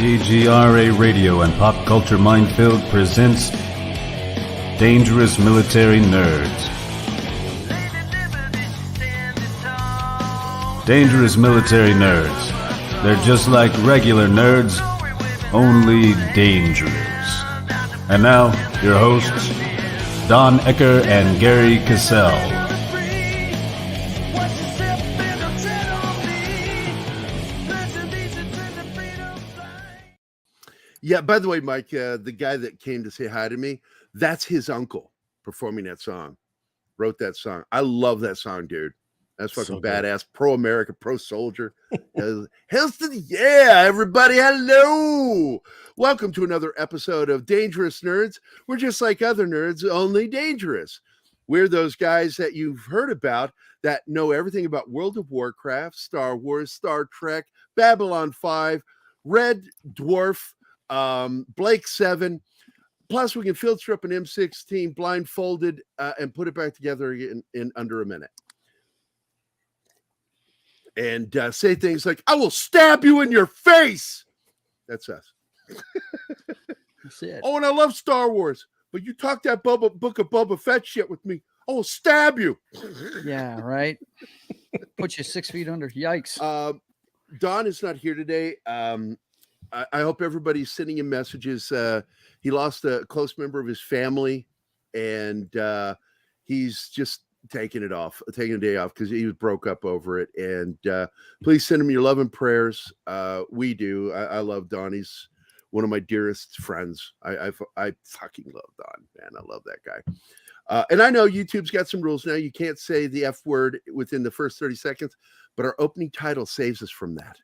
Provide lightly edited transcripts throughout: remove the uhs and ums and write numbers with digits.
WEGRA Radio and Pop Culture Minefield presents Dangerous Military Nerds. Dangerous Military Nerds. They're just like regular nerds, only dangerous. And now, your hosts, Don Ecker and Gerry Kissell. Yeah, by the way, Mike, the guy that came to say hi to me, that's his uncle performing that song. Wrote that song. I love that song, dude. That's fucking badass. Pro-America, pro-soldier. Hells to the yeah, everybody. Hello. Welcome to another episode of Dangerous Nerds. We're just like other nerds, only dangerous. We're those guys that you've heard about that know everything about World of Warcraft, Star Wars, Star Trek, Babylon 5, Red Dwarf, Blake 7. Plus, we can field strip an M16 blindfolded and put it back together in under a minute. And say things like, I will stab you in your face. That's us. That's it. Oh, and I love Star Wars, but you talk that book of Boba Fett shit with me, I will stab you. Yeah, right. Put you 6 feet under. Yikes. Don is not here today. I hope everybody's sending him messages. He lost a close member of his family, and he's just taking a day off because he was broke up over it. And please send him your love and prayers. We do. I love Don. He's one of my dearest friends. I fucking love Don, man. I love that guy. And I know YouTube's got some rules now. You can't say the F word within the first 30 seconds, but our opening title saves us from that.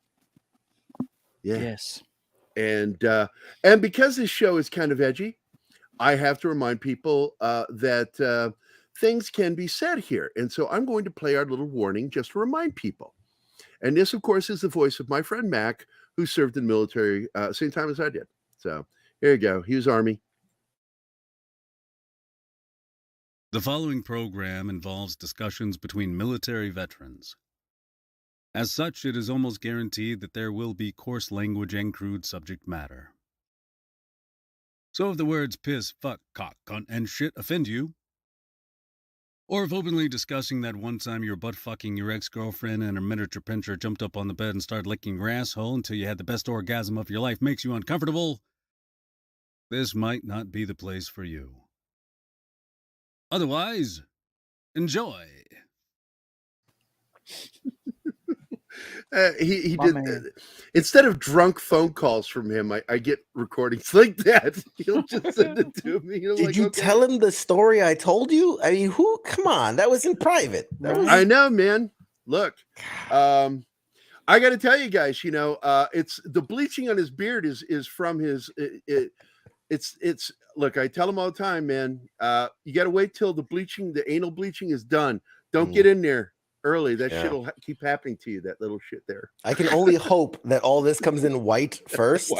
Yeah. Yes. And because this show is kind of edgy, I have to remind people that things can be said here. And so I'm going to play our little warning just to remind people. And this, of course, is the voice of my friend Mac, who served in the military same time as I did. So here you go. He was Army. The following program involves discussions between military veterans. As such, it is almost guaranteed that there will be coarse language and crude subject matter. So if the words piss, fuck, cock, cunt, and shit offend you, or if openly discussing that one time you were butt-fucking your ex-girlfriend and her miniature pincher jumped up on the bed and started licking your asshole until you had the best orgasm of your life makes you uncomfortable, this might not be the place for you. Otherwise, enjoy. He did. Instead of drunk phone calls from him, I get recordings like that. He'll just send it to me. Did you tell him the story I told you? I mean, come on, that was in private. I know, man. Look, I got to tell you guys. It's the bleaching on his beard is from his. It's look. I tell him all the time, man. You got to wait till the anal bleaching is done. Don't get in there early. That shit will keep happening to you, that little shit there. I can only hope that all this comes in white first.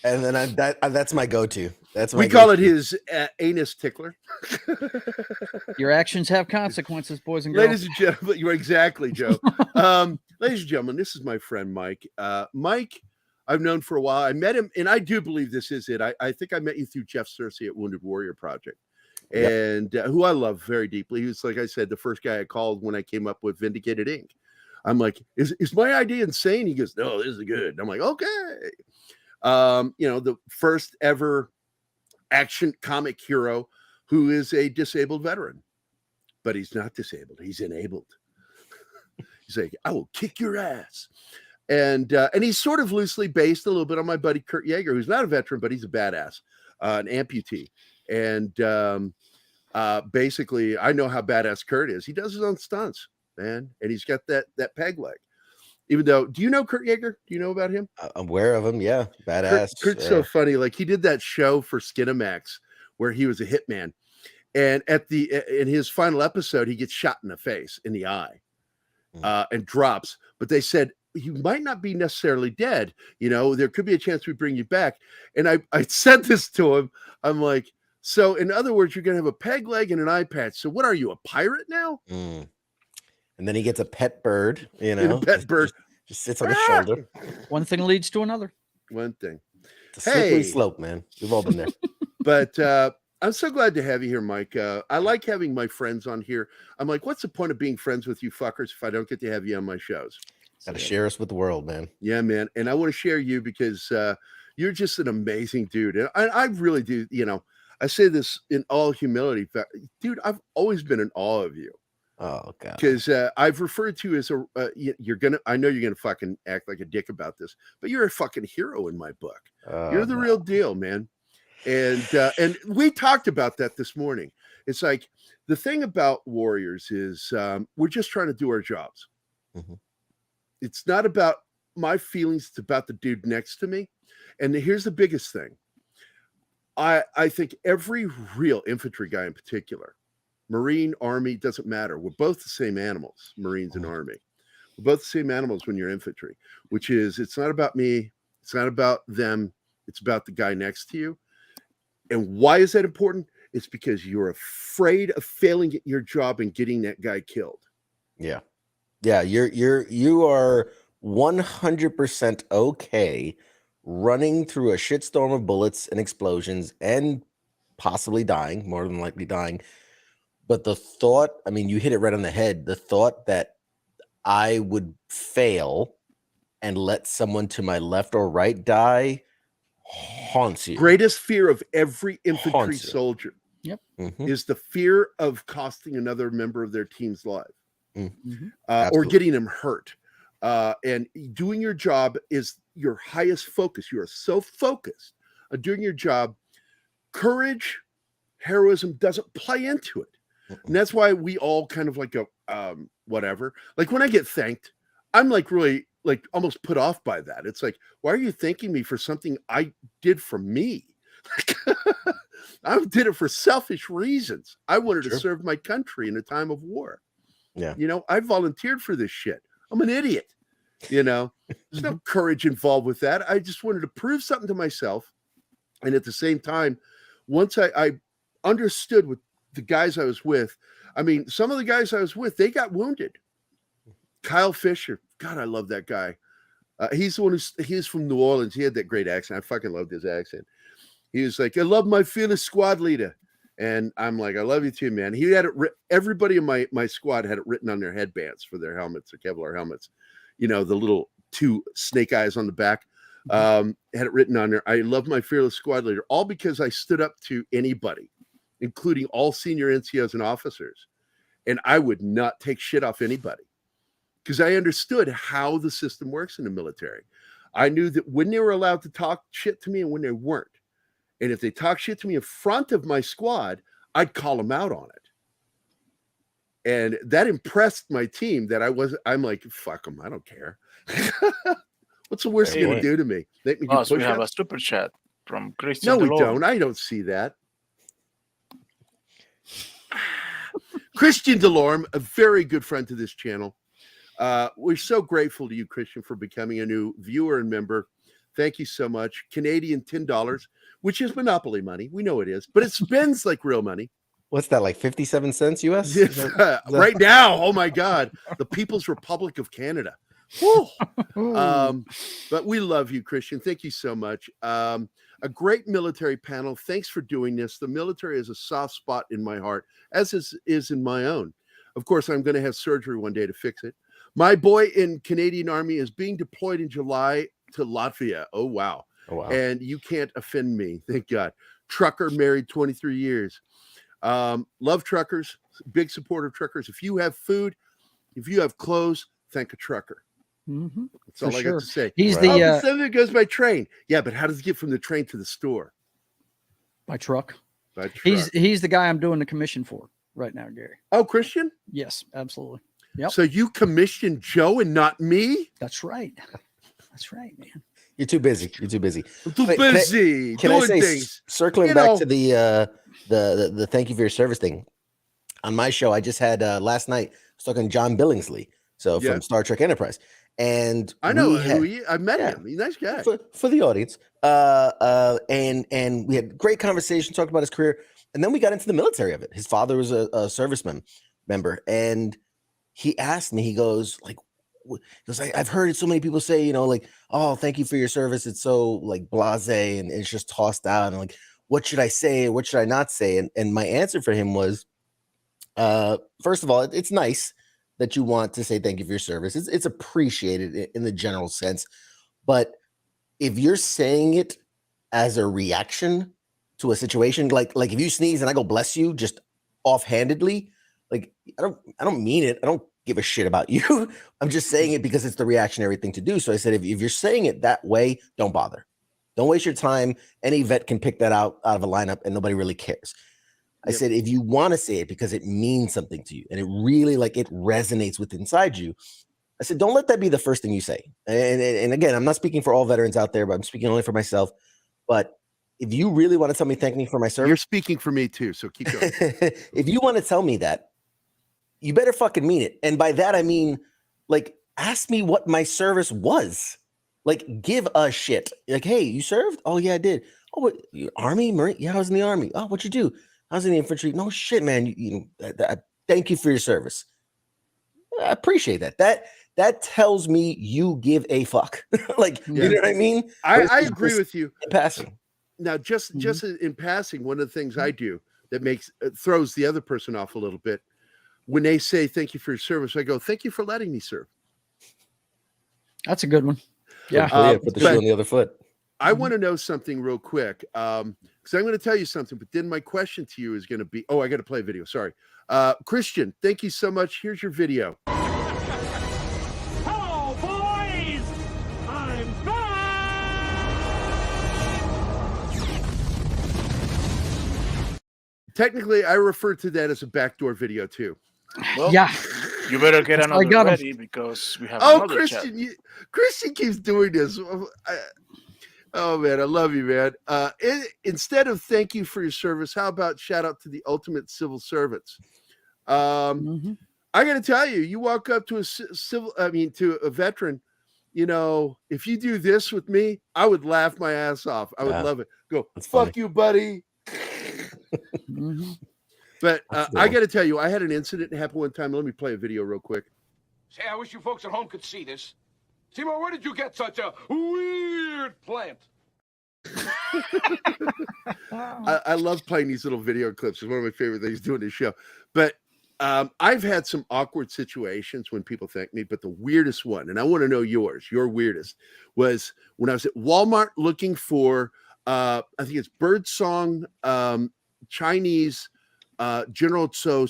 And then that's my go-to. We call it his anus tickler. Your actions have consequences, boys and girls. Ladies and gentlemen, you're exactly, Joe. Ladies and gentlemen, this is my friend Mike. Mike, I've known for a while. I met him, and I do believe this is it. I think I met you through Jeff Searcy at Wounded Warrior Project. And who I love very deeply. He was, like I said, the first guy I called when I came up with Vindicated Inc. I'm like, is my idea insane? He goes, no, this is good. And I'm like, okay. The first ever action comic hero who is a disabled veteran, but he's not disabled. He's enabled. He's like, I will kick your ass. And he's sort of loosely based a little bit on my buddy Kurt Yeager, who's not a veteran, but he's a badass, an amputee. And basically, I know how badass Kurt is. He does his own stunts, man, and he's got that peg leg. Even though, do you know Kurt Yeager? Do you know about him? I'm aware of him. Yeah, badass. Kurt's so funny. Like, he did that show for Skinamax where he was a hitman, and in his final episode, he gets shot in the face, in the eye, and drops. But they said, you might not be necessarily dead. There could be a chance we bring you back. And I said this to him. I'm like, so in other words, you're going to have a peg leg and an eye patch. So what are you, a pirate now? And then he gets a pet bird, a pet bird just sits on his shoulder. One thing leads to another. One thing. It's a slippery Hey. slope, man. We've all been there. But I'm so glad to have you here, Mike. I like having my friends on here. I'm like, what's the point of being friends with you fuckers if I don't get to have you on my shows? Got to share us with the world, man. Yeah, man. And I want to share you because you're just an amazing dude. And I really do, you know, I say this in all humility. Dude, I've always been in awe of you. Oh, God. Because I've referred to you as you're going to, I know you're going to fucking act like a dick about this, but you're a fucking hero in my book. You're the real deal, man. And we talked about that this morning. It's like the thing about warriors is we're just trying to do our jobs. Mm-hmm. It's not about my feelings. It's about the dude next to me. And here's the biggest thing. I think every real infantry guy in particular, Marine, Army, doesn't matter. We're both the same animals, Marines and Army. We're both the same animals when you're infantry, which is it's not about me. It's not about them. It's about the guy next to you. And why is that important? It's because you're afraid of failing at your job and getting that guy killed. Yeah. Yeah. You are 100% okay running through a shitstorm of bullets and explosions and possibly dying, more than likely dying. But the thought, I mean, you hit it right on the head. The thought that I would fail and let someone to my left or right die haunts you. Greatest fear of every infantry soldier is the fear of costing another member of their team's life or getting them hurt. And doing your job is your highest focus. You are so focused on doing your job. Courage, heroism doesn't play into it. And that's why we all kind of like go, whatever. Like when I get thanked, I'm like really like almost put off by that. It's like, why are you thanking me for something I did for me? I did it for selfish reasons. I wanted to serve my country in a time of war. Yeah. You know, I volunteered for this shit. I'm an idiot. You know, there's no courage involved with that. I just wanted to prove something to myself. And at the same time, once I understood with the guys I was with, I mean, some of the guys I was with, they got wounded. Kyle Fisher, God, I love that guy. He's the one he's from New Orleans. He had that great accent. I fucking loved his accent. He was like, I love my fearless squad leader. And I'm like, I love you too, man. He had it everybody in my squad had it written on their headbands for their helmets, their Kevlar helmets. You know, the little two snake eyes on the back. Had it written on there. I love my fearless squad leader, all because I stood up to anybody, including all senior NCOs and officers. And I would not take shit off anybody because I understood how the system works in the military. I knew that when they were allowed to talk shit to me and when they weren't. And if they talk shit to me in front of my squad, I'd call them out on it. And that impressed my team that I'm like, fuck them. I don't care. What's the worst they're going to do to me? Make me do so we have a super chat from Christian. No, we don't. I don't see that. Christian Delorme, a very good friend to this channel. We're so grateful to you, Christian, for becoming a new viewer and member. Thank you so much. Canadian $10, which is monopoly money. We know it is, but it spends like real money. What's that, like 57 cents US? Right now, oh my God, the People's Republic of Canada. But we love you, Christian. Thank you so much. A great military panel. Thanks for doing this. The military is a soft spot in my heart, as is in my own. Of course, I'm going to have surgery one day to fix it. My boy in Canadian Army is being deployed in July to Latvia. Oh, wow. And you can't offend me. Thank God. Trucker, married 23 years. Love truckers. Big supporter of truckers. If you have food, if you have clothes, thank a trucker. That's all I got to say. He's some of it goes by train. Yeah, but how does it get from the train to the store? By truck. By truck. He's the guy I'm doing the commission for right now, Gary. Oh, Christian? Yes, absolutely. Yep. So you commissioned Joe and not me? That's right. That's right, man. You're too busy. You're too busy. I'm too busy. Can I say, things. Circling back to the thank you for your service thing. On my show, I just had last night, I was talking to John Billingsley, from Star Trek Enterprise. And I know I met him. He's a nice guy. For the audience. And we had great conversation, talked about his career. And then we got into the military of it. His father was a serviceman member. And he asked me, he goes, like, Because I've heard so many people say, you know, like, oh, thank you for your service. It's so like blasé and it's just tossed out. And like, what should I say? What should I not say? And my answer for him was, first of all, it's nice that you want to say thank you for your service. It's appreciated in the general sense. But if you're saying it as a reaction to a situation, like if you sneeze and I go bless you just offhandedly, like I don't mean it. I don't give a shit about you. I'm just saying it because it's the reactionary thing to do. So I said, if you're saying it that way, don't bother. Don't waste your time. Any vet can pick that out of a lineup and nobody really cares. I said, if you want to say it because it means something to you and it really like it resonates with inside you, I said, don't let that be the first thing you say. And again, I'm not speaking for all veterans out there, but I'm speaking only for myself. But if you really want to tell me thank me for my service, you're speaking for me too. So keep going. If you want to tell me that, you better fucking mean it. And by that, I mean, like, ask me what my service was. Like, give a shit. Like, hey, you served? Oh, yeah, I did. Oh, what, Army? Marine? Yeah, I was in the Army. Oh, what'd you do? I was in the infantry. No shit, man. Thank you for your service. I appreciate that. That tells me you give a fuck. Like, you know what I mean? I agree with you. In passing. Now, just in passing, one of the things I do that throws the other person off a little bit, when they say thank you for your service, I go, thank you for letting me serve. That's a good one. Yeah. Put the shoe on the other foot. I want to know something real quick, because I'm going to tell you something, but then my question to you is going to be, I got to play a video. Sorry. Christian, thank you so much. Here's your video. Hello, boys. I'm back. Technically, I refer to that as a backdoor video too. Well, Yeah. You better get That's why I another got 'em. ready because we have another Christian, chat. Christian keeps doing this. Oh man, I love you, man. Instead of thank you for your service, how about shout out to the ultimate civil servants? I got to tell you, you walk up to to a veteran, you know, if you do this with me, I would laugh my ass off. I would love it. Go, fuck funny. you, buddy. But I got to tell you, I had an incident happen one time. Let me play a video real quick. Say, I wish you folks at home could see this. Seymour, where did you get such a weird plant? I love playing these little video clips. It's one of my favorite things doing this show. But I've had some awkward situations when people thank me, but the weirdest one, and I want to know yours, your weirdest, was when I was at Walmart looking for, I think it's Birdsong Chinese General Tso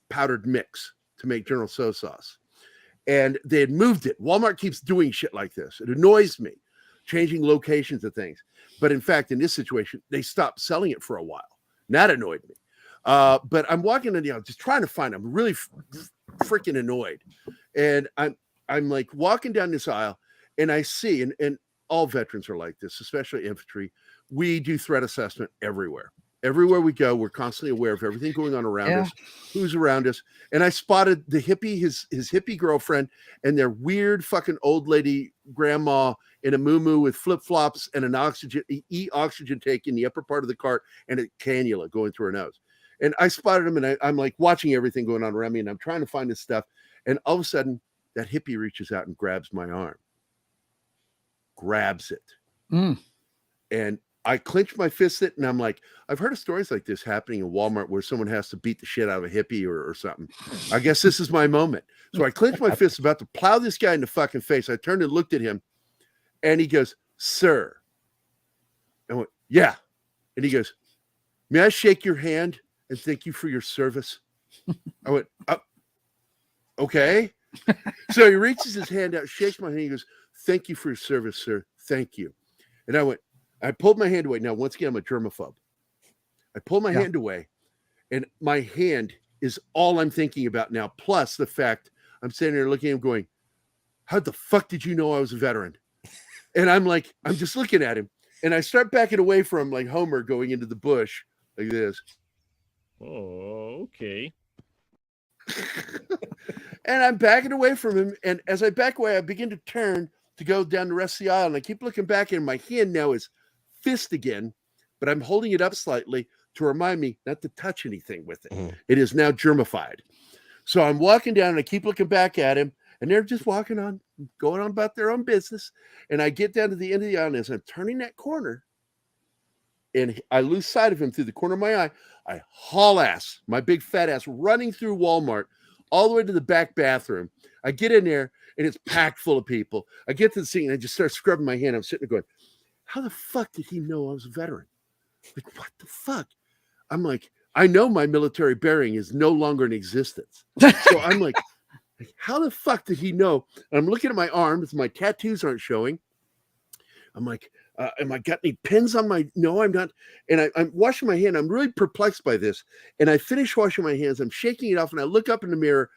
powdered mix to make General Tso sauce. And they had moved it. Walmart keeps doing shit like this. It annoys me, changing locations of things. But in fact, in this situation, they stopped selling it for a while. And that annoyed me. But I'm walking in, just trying to find it. I'm really freaking annoyed. And I'm like walking down this aisle and I see, and all veterans are like this, especially infantry. We do threat assessment everywhere. Everywhere we go, we're constantly aware of everything going on around us, who's around us. And I spotted the hippie, his hippie girlfriend, and their weird fucking old lady grandma in a muumuu with flip-flops and an oxygen tank in the upper part of the cart and a cannula going through her nose. And I spotted him, and I'm like watching everything going on around me, and I'm trying to find this stuff. And all of a sudden, that hippie reaches out and grabs my arm. Grabs it. And I clenched my fist and I'm like, I've heard of stories like this happening in Walmart where someone has to beat the shit out of a hippie or something. I guess this is my moment. So I clenched my fist, about to plow this guy in the fucking face. I turned and looked at him and he goes, "Sir." I went, "Yeah." And he goes, "May I shake your hand and thank you for your service?" I went, "Okay." So he reaches his hand out, shakes my hand. He goes, "Thank you for your service, sir. Thank you." And I pulled my hand away. Now, once again, I'm a germaphobe. I pulled my hand away, and my hand is all I'm thinking about now, plus the fact I'm sitting there looking at him going, "How the fuck did you know I was a veteran?" And I'm just looking at him, and I start backing away from like Homer going into the bush like this. Oh, okay. And I'm backing away from him, and as I back away, I begin to turn to go down the rest of the aisle, and I keep looking back, and my hand now is fist again, but I'm holding it up slightly to remind me not to touch anything with it. It is now germified. So I'm walking down and I keep looking back at him, And they're just walking on, going on about their own business. And I get down to the end of the aisle, and as I'm turning that corner, and I lose sight of him through the corner of my eye, I haul ass, my big fat ass, running through Walmart all the way to the back bathroom. I get in there, and it's packed full of people. I get to the scene, and I just start scrubbing my hand. I'm sitting there going, how the fuck did he know I was a veteran? Like, what the fuck? I'm like, I know my military bearing is no longer in existence. So I'm like, how the fuck did he know? And I'm looking at my arms. My tattoos aren't showing. I'm like, am I got any pins on my? No, I'm not. And I'm washing my hand. I'm really perplexed by this. And I finish washing my hands. I'm shaking it off. And I look up in the mirror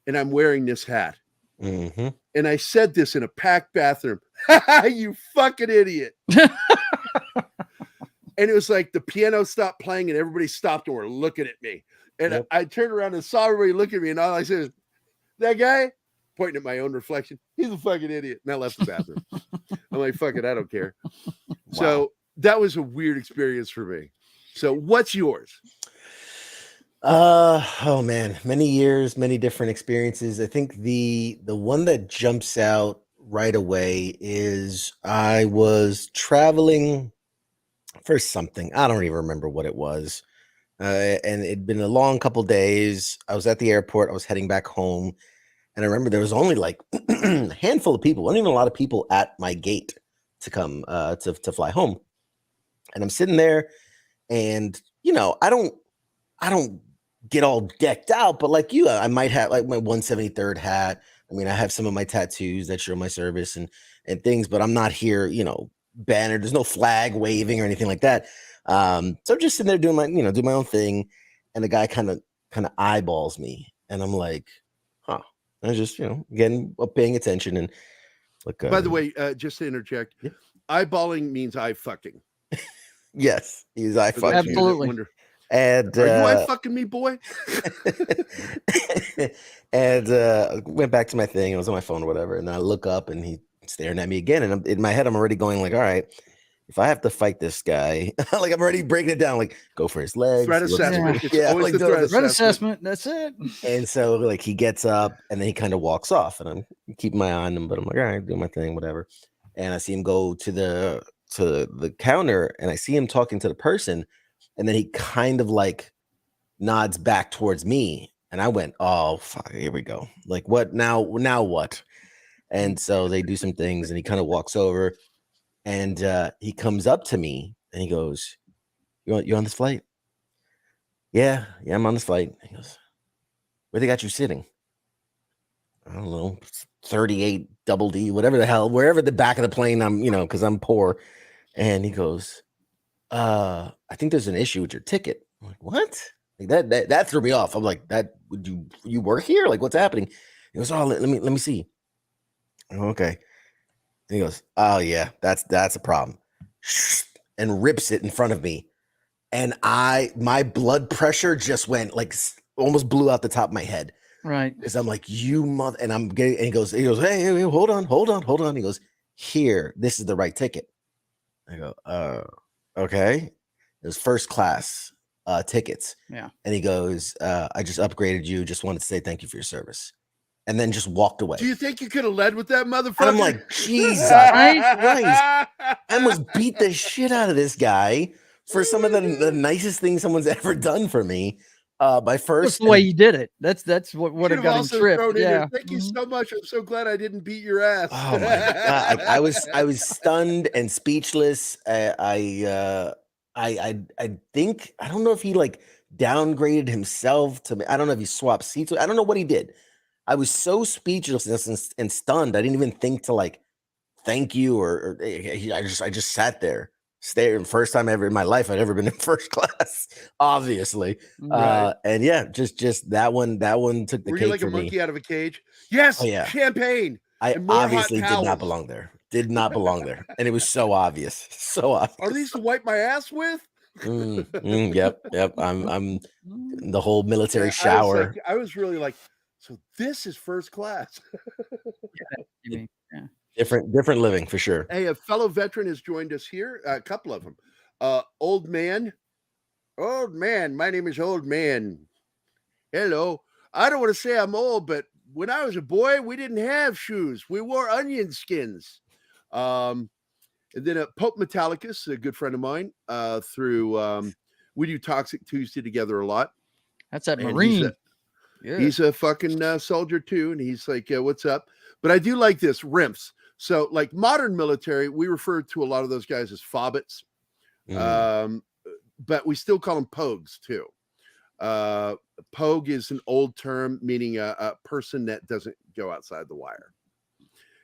and I'm wearing this hat. Mm-hmm. And I said this in a packed bathroom. You fucking idiot. And it was like the piano stopped playing and everybody stopped and were looking at me. And I turned around and saw everybody look at me. And all I said is, that guy, pointing at my own reflection, he's a fucking idiot. And I left the bathroom. I'm like, fuck it, I don't care. Wow. So that was a weird experience for me. So what's yours? Oh man, many years, many different experiences. I think the one that jumps out right away is I was traveling for something. I don't even remember what it was. And it'd been a long couple days. I was at the airport. I was heading back home. And I remember there was only like a handful of people. Wasn't even a lot of people at my gate to come to fly home. And I'm sitting there and, you know, I don't get all decked out, but like you, I might have like my 173rd hat. I mean, I have some of my tattoos that show my service and things, but I'm not here, you know, banner. There's no flag waving or anything like that. So I'm just sitting there doing my own thing. And the guy kind of eyeballs me and I'm like, huh. I was just, again, paying attention and like, by the way, just to interject, yeah. Eyeballing means eye fucking. Yes. He's eye fucking. Absolutely. And are you eye fucking me, boy? And went back to my thing. I was on my phone or whatever. And I look up and he's staring at me again. And in my head, I'm already going like, all right, if I have to fight this guy, like I'm already breaking it down, like go for his legs. Threat assessment. Yeah, always like the threat assessment. That's it. And so like he gets up and then he kind of walks off and I'm keeping my eye on him, but I'm like, all right, do my thing, whatever. And I see him go to the counter and I see him talking to the person. And then he kind of like nods back towards me. And I went, oh, fuck, here we go. Like, what now? Now what? And so they do some things and he kind of walks over and he comes up to me and he goes, you on this flight? Yeah, I'm on this flight. He goes, where they got you sitting? I don't know, 38 double D, whatever the hell, wherever the back of the plane I'm, because I'm poor. And he goes, I think there's an issue with your ticket. I'm like, what? Like that threw me off. I'm like, that would you work here? Like, what's happening? He goes, oh, let me see. Oh, okay. And he goes, oh yeah, that's a problem. And rips it in front of me. And my blood pressure just went like almost blew out the top of my head. Right. Because I'm like, you mother, and I'm getting, and he goes, hey, hold on. He goes, here, this is the right ticket. I go, okay. It was first class tickets. Yeah. And he goes, I just upgraded you. Just wanted to say thank you for your service. And then just walked away. Do you think you could have led with that, motherfucker? And I'm like, Jesus Christ. I almost beat the shit out of this guy for some of the nicest things someone's ever done for me. My first. That's the way you did it. That's what it got him tripped. Yeah. Thank you so much. I'm so glad I didn't beat your ass. Oh my God. I was stunned and speechless. I think, I don't know if he like downgraded himself to me. I don't know if he swapped seats. I don't know what he did. I was so speechless and stunned. I didn't even think to like, thank you. Or I just sat there. First time ever in my life I'd ever been in first class, obviously. Right. And yeah, just that one took the Were cake you like for a monkey me. out of a cage? Yes. Oh, yeah. Champagne. I and more hot obviously did towels. not belong there. Did not belong there. And it was so obvious. So obvious. Are these to wipe my ass with? Yep. I'm the whole military shower. I was really like, so this is first class. Yeah. Different living for sure. Hey, a fellow veteran has joined us here. A couple of them. Old man. My name is Old Man. Hello. I don't want to say I'm old, but when I was a boy, we didn't have shoes. We wore onion skins. And then Pope Metallicus, a good friend of mine, we do Toxic Tuesday together a lot. That's that And Marine. He's a fucking soldier too. And he's like, what's up? But I do like this, RIMFs. So like modern military, we refer to a lot of those guys as fobbits. But we still call them pogues too. Pogue is an old term meaning a person that doesn't go outside the wire.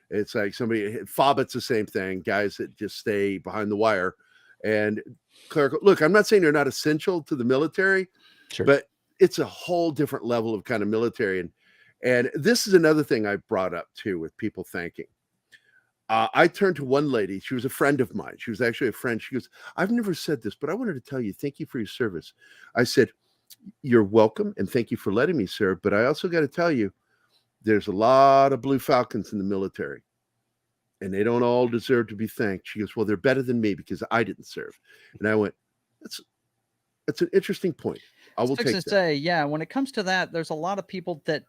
It's like fobbit's the same thing, guys that just stay behind the wire. And clerical, look, I'm not saying they're not essential to the military, but it's a whole different level of kind of military. And this is another thing I brought up too with people thanking. I turned to one lady. She was a friend of mine. She was actually a friend. She goes, I've never said this, but I wanted to tell you, thank you for your service. I said, you're welcome. And thank you for letting me serve. But I also got to tell you, there's a lot of Blue Falcons in the military and they don't all deserve to be thanked. She goes, well, they're better than me because I didn't serve. And I went, that's an interesting point. I will take that. Say, yeah, when it comes to that, there's a lot of people that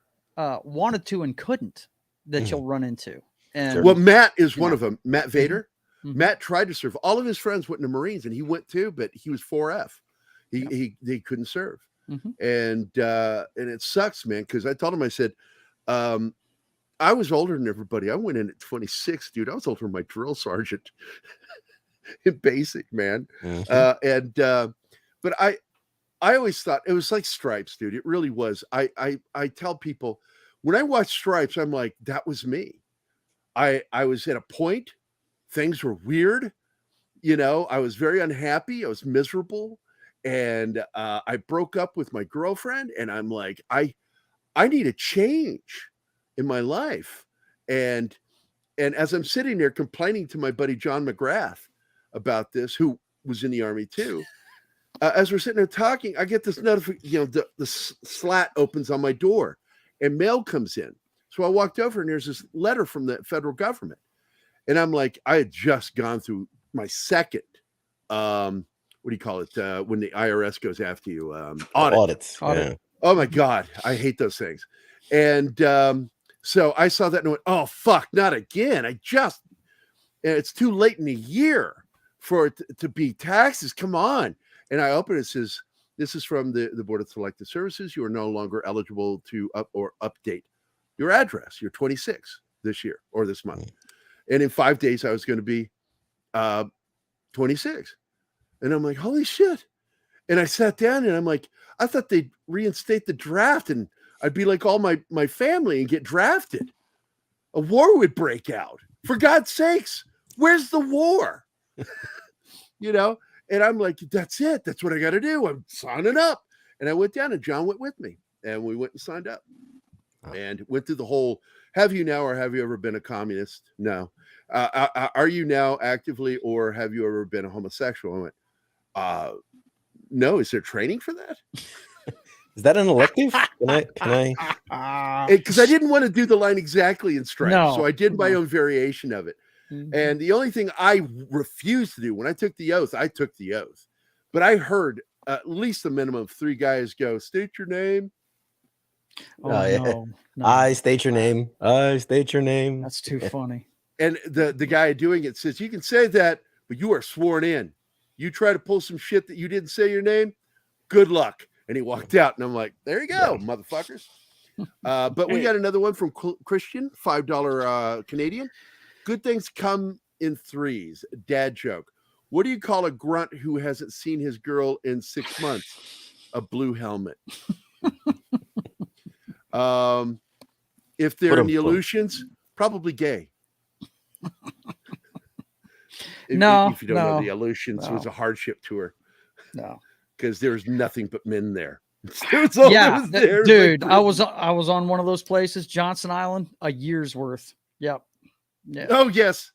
wanted to and couldn't that you'll run into. And well, Matt is one of them. Matt Vader. Matt tried to serve. All of his friends went in the Marines, and he went too, but he was 4F. He couldn't serve, and it sucks, man. Because I told him, I said, I was older than everybody. I went in at 26, dude. I was older than my drill sergeant in basic, man. But I always thought it was like Stripes, dude. It really was. I tell people when I watch Stripes, I'm like, that was me. I was at a point, things were weird, I was very unhappy, I was miserable, and I broke up with my girlfriend, and I'm like, I need a change in my life. And as I'm sitting there complaining to my buddy John McGrath about this, who was in the Army too, as we're sitting there talking, I get this notification, the slat opens on my door and mail comes in. So I walked over and there's this letter from the federal government. And I'm like, I had just gone through my second, what do you call it? When the IRS goes after you, audits. Yeah. Oh my God. I hate those things. And so I saw that and went, oh, fuck, not again. It's too late in the year for it to be taxes. Come on. And I open it, says, this is from the Board of Selective Services. You are no longer eligible to update your address. You're 26 this year or this month. And in 5 days, I was going to be 26. And I'm like, holy shit. And I sat down and I'm like, I thought they'd reinstate the draft and I'd be like all my family and get drafted. A war would break out. For God's sakes, where's the war? And I'm like, that's it. That's what I got to do. I'm signing up. And I went down and John went with me and we went and signed up. And went through the whole, have you now or have you ever been a communist? No. Are you now actively or have you ever been a homosexual? I went, no. Is there training for that? Is that an elective? Can I? Because I didn't want to do the line exactly in Stripes. So I did my own variation of it. And the only thing I refused to do when I took the oath, but I heard at least a minimum of 3 guys go, state your name. No. I state your name. I state your name. That's too funny. And the guy doing it says, you can say that, but you are sworn in. You try to pull some shit that you didn't say your name, good luck. And he walked out. And I'm like, there you go, motherfuckers. But we got another one from Christian, $5 Canadian. Good things come in threes. Dad joke. What do you call a grunt who hasn't seen his girl in 6 months? A blue helmet. If they're in the Aleutians, probably gay. If you don't know, the Aleutians was a hardship tour. No, because there was nothing but men there. There. Dude, like, I was on one of those places, Johnson Island, a year's worth. Yep. Yeah. Oh yes.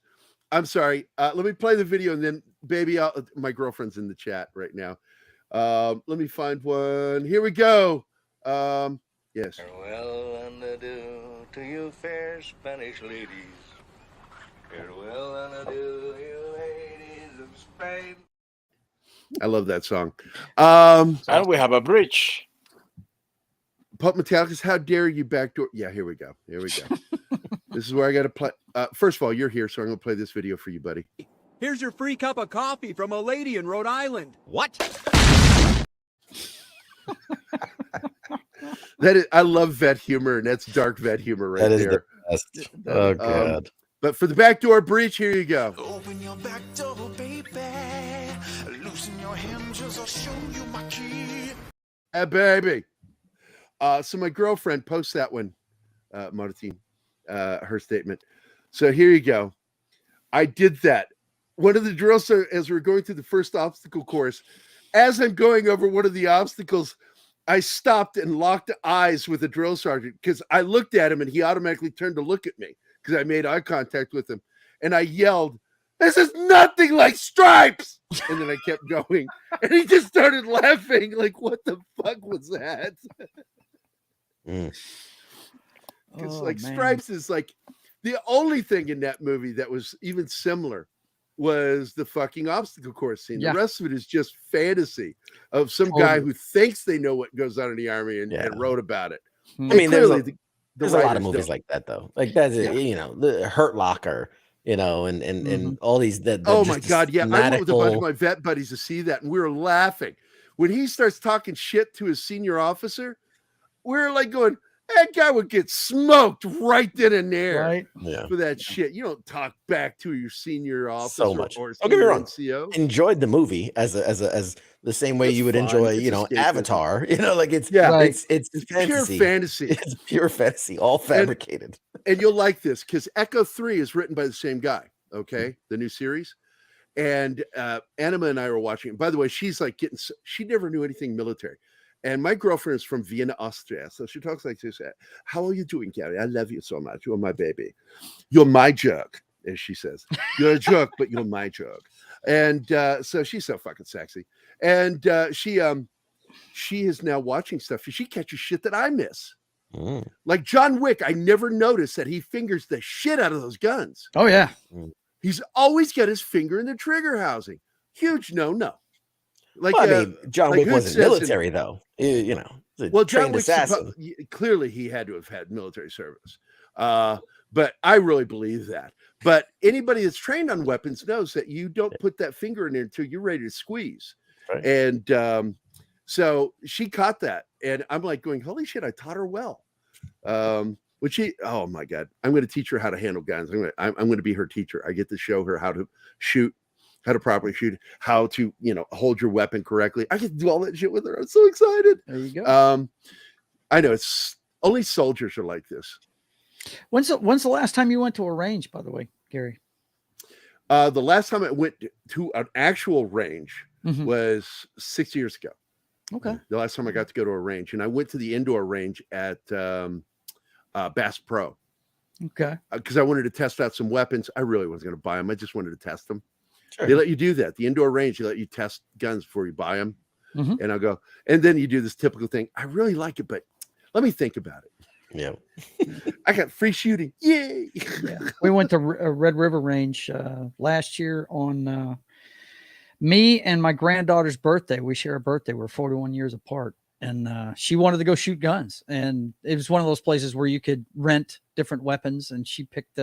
I'm sorry. Let me play the video and then, baby, my girlfriend's in the chat right now. Let me find one. Here we go. Yes. Farewell and adieu to you fair Spanish ladies. Farewell and adieu, you ladies of Spain. I love that song. And we have a bridge. Pulp Metallicus, how dare you backdoor? Yeah, here we go. This is where I got to play. First of all, you're here, so I'm going to play this video for you, buddy. Here's your free cup of coffee from a lady in Rhode Island. What? I love vet humor, and that's dark vet humor right there. The best. Oh God. But for the backdoor breach, here you go. Open your back door, baby. Loosen your hinges, I'll show you my key. Baby. So my girlfriend posts that one, Martine, her statement. So here you go. I did that. One of the drills, as we're going through the first obstacle course, as I'm going over one of the obstacles, I stopped and locked eyes with the drill sergeant because I looked at him and he automatically turned to look at me because I made eye contact with him. And I yelled, "This is nothing like stripes!" And then I kept going. And he just started laughing like, what the fuck was that? Because stripes is like the only thing in that movie that was even similar was the fucking obstacle course scene. The rest of it is just fantasy of some guy who thinks they know what goes on in the army and wrote about it. I mean, there's a lot of movies like that though. Like that's you know, the Hurt Locker, you know, and all these. Oh my God, yeah! I went with a bunch of my vet buddies to see that, and we were laughing when he starts talking shit to his senior officer. We were like going, that guy would get smoked right then and there, right? For that shit. You don't talk back to your senior officer so much. Or Don't get me wrong. NCO. Enjoyed the movie as the same way you would enjoy, you know, Avatar. You know, like it's it's fantasy. Pure fantasy. It's pure fantasy, all fabricated. And you'll like this because Echo 3 is written by the same guy. Okay, the new series. And Anima and I were watching it. By the way, she's like she never knew anything military. And my girlfriend is from Vienna, Austria. So she talks like this. "How are you doing, Gary? I love you so much. You're my baby. You're my jerk," as she says. "You're a jerk, but you're my jerk." And so she's so fucking sexy. And she is now watching stuff. She catches shit that I miss. Like John Wick, I never noticed that he fingers the shit out of those guns. Oh, yeah. He's always got his finger in the trigger housing. Huge no. Like, well, I mean, John Wick wasn't military, though. You know, well, John Wick clearly he had to have had military service, but I really believe that. But anybody that's trained on weapons knows that you don't put that finger in there until you're ready to squeeze. Right. And so she caught that, and I'm like going, "Holy shit! I taught her well." When she, oh my God, I'm going to teach her how to handle guns. I'm going to be her teacher. I get to show her how to shoot. How to properly shoot, how to, you know, hold your weapon correctly. I get to do all that shit with her. I'm so excited. There you go. I know it's only soldiers are like this. When's the last time you went to a range, by the way, Gary? The last time I went to an actual range was 6 years ago. Okay. The last time I got to go to a range, and I went to the indoor range at Bass Pro. Okay. Because I wanted to test out some weapons. I really wasn't going to buy them. I just wanted to test them. Sure. They let you do that. The indoor range, they let you test guns before you buy them. And I'll go, and then you do this typical thing. I really like it, but let me think about it. Yeah. I got free shooting. Yay. Yeah. We went to Red River Range last year on me and my granddaughter's birthday. We share a birthday. We're 41 years apart. And she wanted to go shoot guns. And it was one of those places where you could rent different weapons. And she picked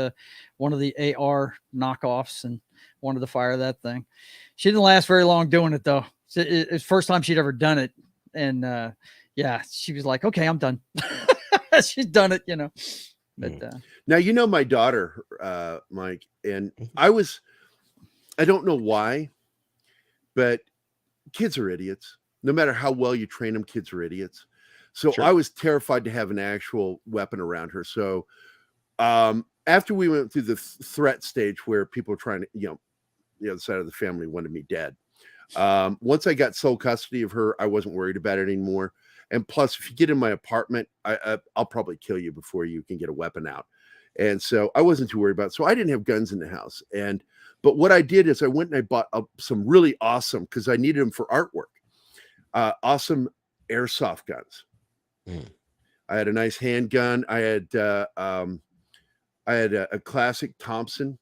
one of the AR knockoffs and wanted to fire that thing. She didn't last very long doing it, though. It was the first time she'd ever done it. And yeah, she was like, "Okay, I'm done." She's done it, you know. But now, you know, my daughter, Mike, and I don't know why, but kids are idiots. No matter how well you train them, kids are idiots. So I was terrified to have an actual weapon around her. So after we went through the threat stage where people were trying to, you know, the other side of the family wanted me dead. Once I got sole custody of her, I wasn't worried about it anymore. And plus, if you get in my apartment, I'll probably kill you before you can get a weapon out. And so I wasn't too worried about it. So I didn't have guns in the house. But what I did is I went and I bought some really awesome, because I needed them for artwork, awesome airsoft guns. I had a nice handgun. I had a classic Thompson.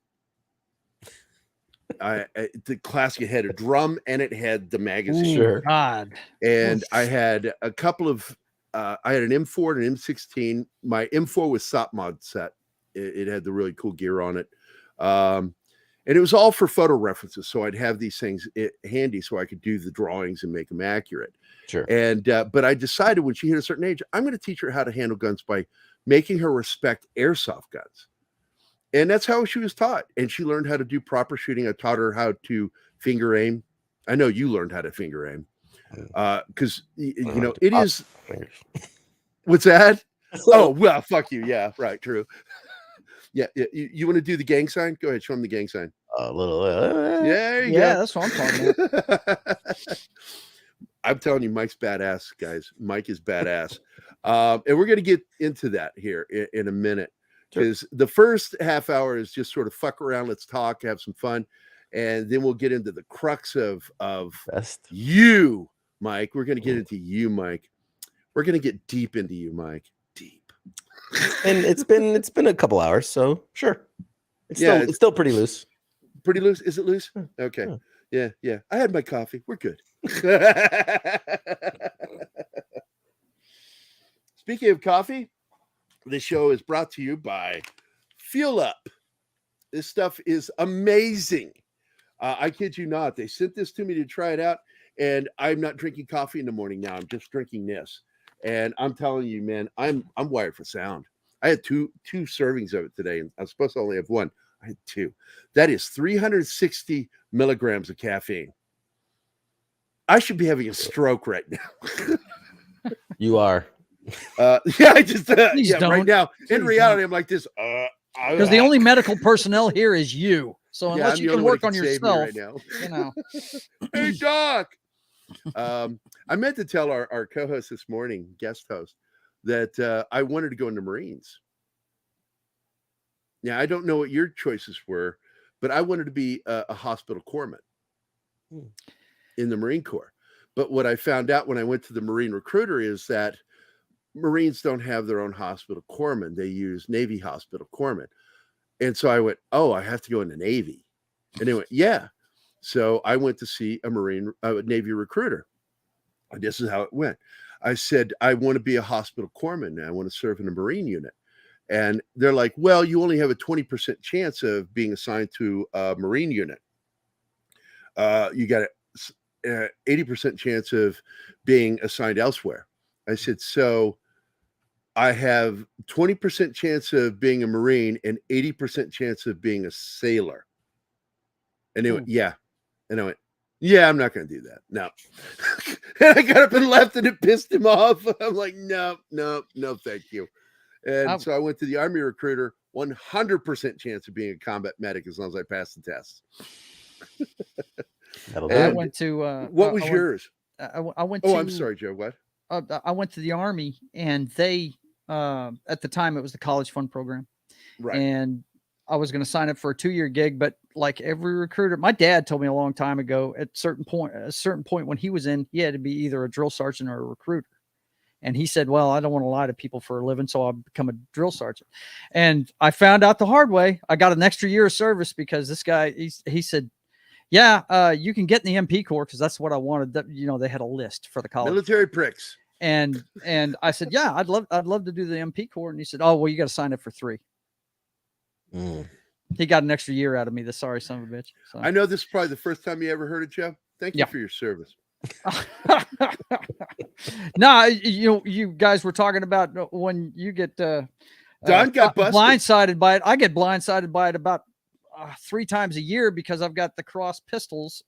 The classic, it had a drum and it had the magazine. Sure. God. And I had a couple of I had an M4 and an M16. My M4 was SOP mod set. It had the really cool gear on it. And it was all for photo references. So I'd have these things handy so I could do the drawings and make them accurate. Sure. And, but I decided when she hit a certain age, I'm going to teach her how to handle guns by making her respect airsoft guns. And that's how she was taught. And she learned how to do proper shooting. I taught her how to finger aim. I know you learned how to finger aim. Because, you know, it is. What's that? Oh, well, fuck you. Yeah, right. True. Yeah. You want to do the gang sign? Go ahead. Show them the gang sign. A little. There you Yeah, go. that's what I'm talking about. I'm telling you, Mike's badass, guys. Mike is badass. And we're going to get into that here in a minute. Because the first half hour is just sort of fuck around. Let's talk, have some fun. And then we'll get into the crux of you, Mike. We're going to get into you, Mike. We're going to get deep into you, Mike. Deep. And it's been a couple hours, so sure. It's still pretty loose. Pretty loose? Is it loose? Okay. Yeah. I had my coffee. We're good. Speaking of coffee, this show is brought to you by Fuel Up. This stuff is amazing. I kid you not. They sent this to me to try it out, and I'm not drinking coffee in the morning now. I'm just drinking this. And I'm telling you, man, I'm wired for sound. I had two servings of it today, and I'm supposed to only have one. I had two. That is 360 milligrams of caffeine. I should be having a stroke right now. You are. Yeah, I just Please don't. right now. In Please reality, don't. I'm like this. Because the only medical personnel here is you. So unless I'm you the can only one work that on can save me yourself, right now. you know. Hey, Doc. I meant to tell our co-host this morning, guest host, that I wanted to go into Marines. Now, I don't know what your choices were, but I wanted to be a hospital corpsman in the Marine Corps. But what I found out when I went to the Marine recruiter is that Marines don't have their own hospital corpsmen. They use Navy hospital corpsmen. And so I went, oh, I have to go in the Navy. And they went, yeah. So I went to see a Navy recruiter. And this is how it went. I said, I want to be a hospital corpsman. I want to serve in a Marine unit. And they're like, well, you only have a 20% chance of being assigned to a Marine unit. You got an 80% chance of being assigned elsewhere. I said, so I have 20% chance of being a Marine and 80% chance of being a sailor. And they went, yeah. And I went, yeah, I'm not going to do that. No. And I got up and left, and it pissed him off. I'm like, no, thank you. And so I went to the Army recruiter, 100% chance of being a combat medic as long as I passed the test. I went to what was yours? I went to, I'm sorry, Joe. What? I went to the Army, and they at the time it was the college fund program, right? And I was going to sign up for a 2-year gig, but like every recruiter, my dad told me a long time ago, at a certain point when he was in, he had to be either a drill sergeant or a recruiter. And he said, well, I don't want to lie to people for a living, so I'll become a drill sergeant. And I found out the hard way. I got an extra year of service because this guy, he said, yeah, you can get in the MP Corps, because that's what I wanted. You know, they had a list for the college. Military pricks. And I said, yeah, I'd love to do the MP Corps. And he said, oh, well, you got to sign up for 3. He got an extra year out of me, the sorry son of a bitch. So. I know this is probably the first time you ever heard it, Joe. Thank you for your service. No, you guys were talking about when you get Don got busted. blindsided by it. I get blindsided by it about 3 times a year because I've got the cross pistols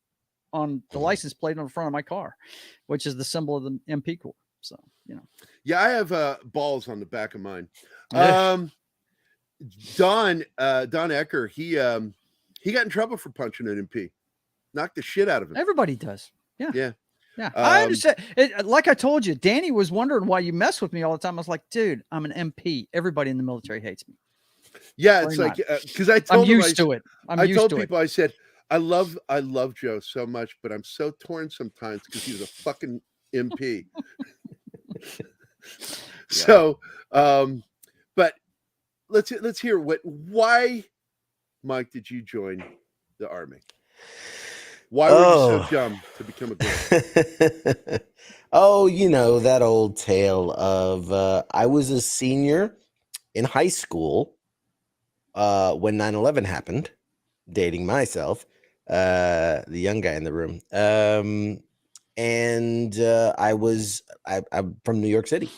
on the license plate on the front of my car, which is the symbol of the MP Corps. So, you know. Yeah, I have balls on the back of mine. Don Ecker, he got in trouble for punching an MP. Knocked the shit out of him. Everybody does. Yeah. I understand. Like I told you, Danny was wondering why you mess with me all the time. I was like, dude, I'm an MP. Everybody in the military hates me. Yeah, it's like because I'm used to it. I told people, I said, I love Joe so much, but I'm so torn sometimes because he was a fucking MP. So, but let's hear why, Mike, did you join the Army? Why were you so dumb to become a girl? Oh, that old tale of I was a senior in high school when 9/11 happened, dating myself, the young guy in the room. And I'm from New York City.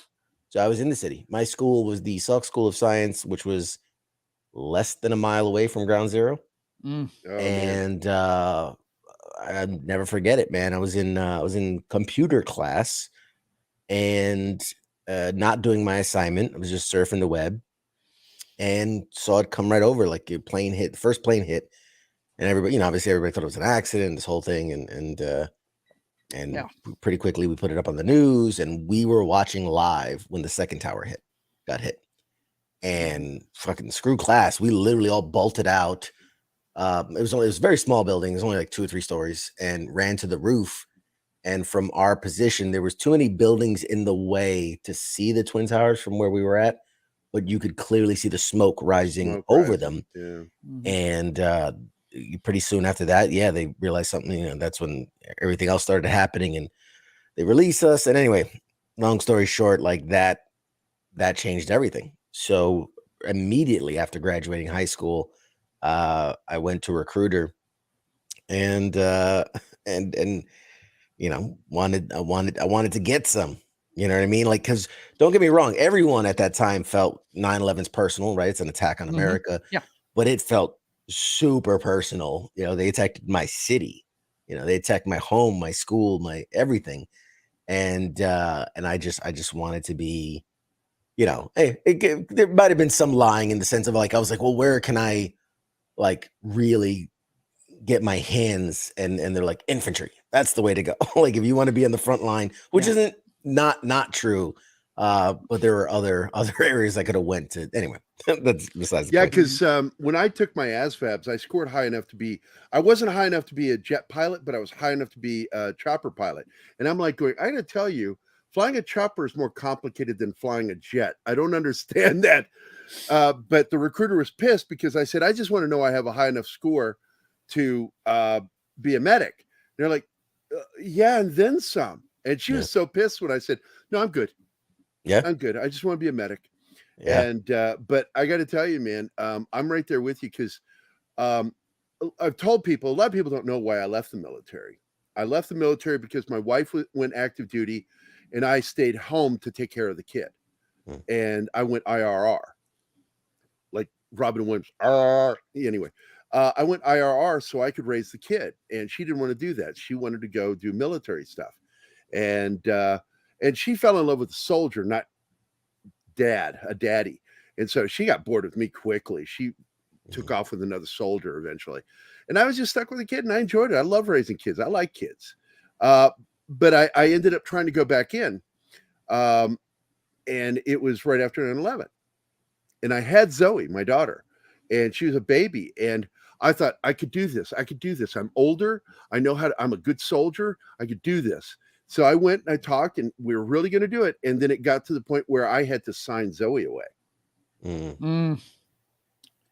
So I was in the city. My school was the Salk School of Science, which was less than a mile away from Ground Zero. Mm. Oh, man. And I'll never forget it, man. I was in computer class and not doing my assignment. I was just surfing the web and saw it come right over, like a plane hit. The first plane hit, and everybody, obviously everybody thought it was an accident, this whole thing, and Yeah. pretty quickly we put it up on the news, and we were watching live when the second tower got hit, and fucking screw class. We literally all bolted out. It was a very small building. It was only like 2 or 3 stories, and ran to the roof. And from our position, there was too many buildings in the way to see the Twin Towers from where we were at, but you could clearly see the smoke rising over them. Yeah. And pretty soon after that, they realized something. That's when everything else started happening, and they released us. And anyway, long story short, like that changed everything. So immediately after graduating high school, I went to Recruiter, and I wanted to get some, you know what I mean? Like, because don't get me wrong, everyone at that time felt 9/11's personal, right? It's an attack on America. Yeah. But it felt super personal. They attacked my city, they attacked my home, my school, my everything. And I just wanted to be, hey, there might have been some lying in the sense of like, I was like, well, where can I like really get my hands? And they're like, infantry. That's the way to go. Like, if you want to be on the front line, which isn't not true. But there were other areas I could have went to. Anyway, that's besides the point. Because when I took my ASVABs, I scored high enough to be, I wasn't high enough to be a jet pilot, but I was high enough to be a chopper pilot. And I'm like going, I gotta tell you, flying a chopper is more complicated than flying a jet. I don't understand that. But the recruiter was pissed because I said, I just want to know I have a high enough score to be a medic. They're like, yeah, and then some. And she was so pissed when I said, no, I'm good. Yeah, I'm good. I just want to be a medic. Yeah. And but I got to tell you, man, I'm right there with you because I've told people, a lot of people don't know why I left the military. I left the military because my wife went active duty and I stayed home to take care of the kid. And I went IRR, like Robin Williams. Anyway, I went IRR so I could raise the kid, and she didn't want to do that. She wanted to go do military stuff, and she fell in love with a soldier, not a daddy. And so she got bored with me quickly. She took off with another soldier eventually, and I was just stuck with a kid, and I enjoyed it. I love raising kids. I like kids, but I ended up trying to go back in, and it was right after 9/11, and I had Zoe, my daughter, and she was a baby, and I thought I could do this. I'm older. I know how to, I'm a good soldier. I could do this. So I went and I talked, and we were really going to do it. And then it got to the point where I had to sign Zoe away. And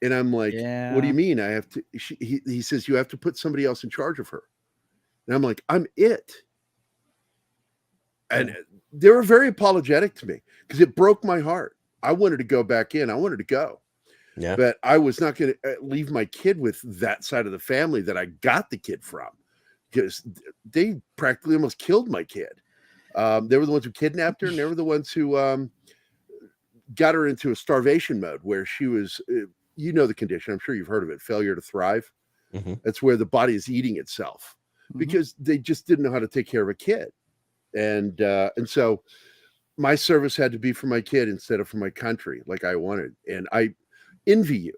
I'm like, what do you mean? I have to, he says, you have to put somebody else in charge of her. And I'm like, I'm it. And they were very apologetic to me because it broke my heart. I wanted to go back in. I wanted to go. Yeah. But I was not going to leave my kid with that side of the family that I got the kid from, because they practically almost killed my kid. They were the ones who kidnapped her, and they were the ones who got her into a starvation mode where she was, the condition. I'm sure you've heard of it, failure to thrive. That's where the body is eating itself because they just didn't know how to take care of a kid. And so my service had to be for my kid instead of for my country like I wanted. And I envy you.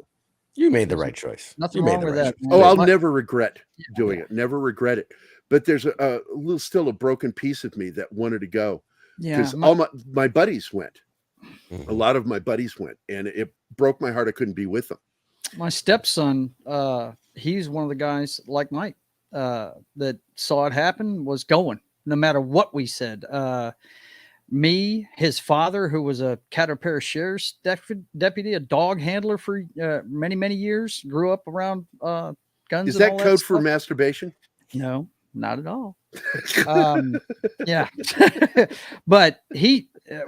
You made the right choice. Nothing wrong with that. Oh, I'll never regret doing it. Never regret it. But there's still a broken piece of me that wanted to go. Because all my buddies went. A lot of my buddies went, and it broke my heart. I couldn't be with them. My stepson, he's one of the guys like Mike that saw it happen, was going no matter what we said. Me, his father, who was a Caterpillar Sheriff's deputy, a dog handler for many, many years, grew up around guns. Is that code for masturbation? No. not at all. Yeah. But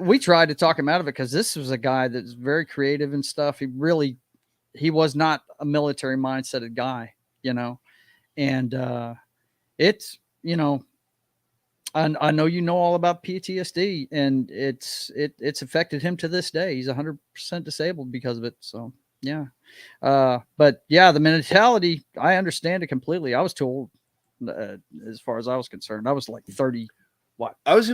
we tried to talk him out of it because this was a guy that's very creative and stuff. He was not a military mindseted guy, and it's, I know all about PTSD, and it's affected him to this day. He's 100% disabled because of it. So yeah. But yeah, the mentality, I understand it completely. I was too old, as far as I was concerned. I was like 30. What? I was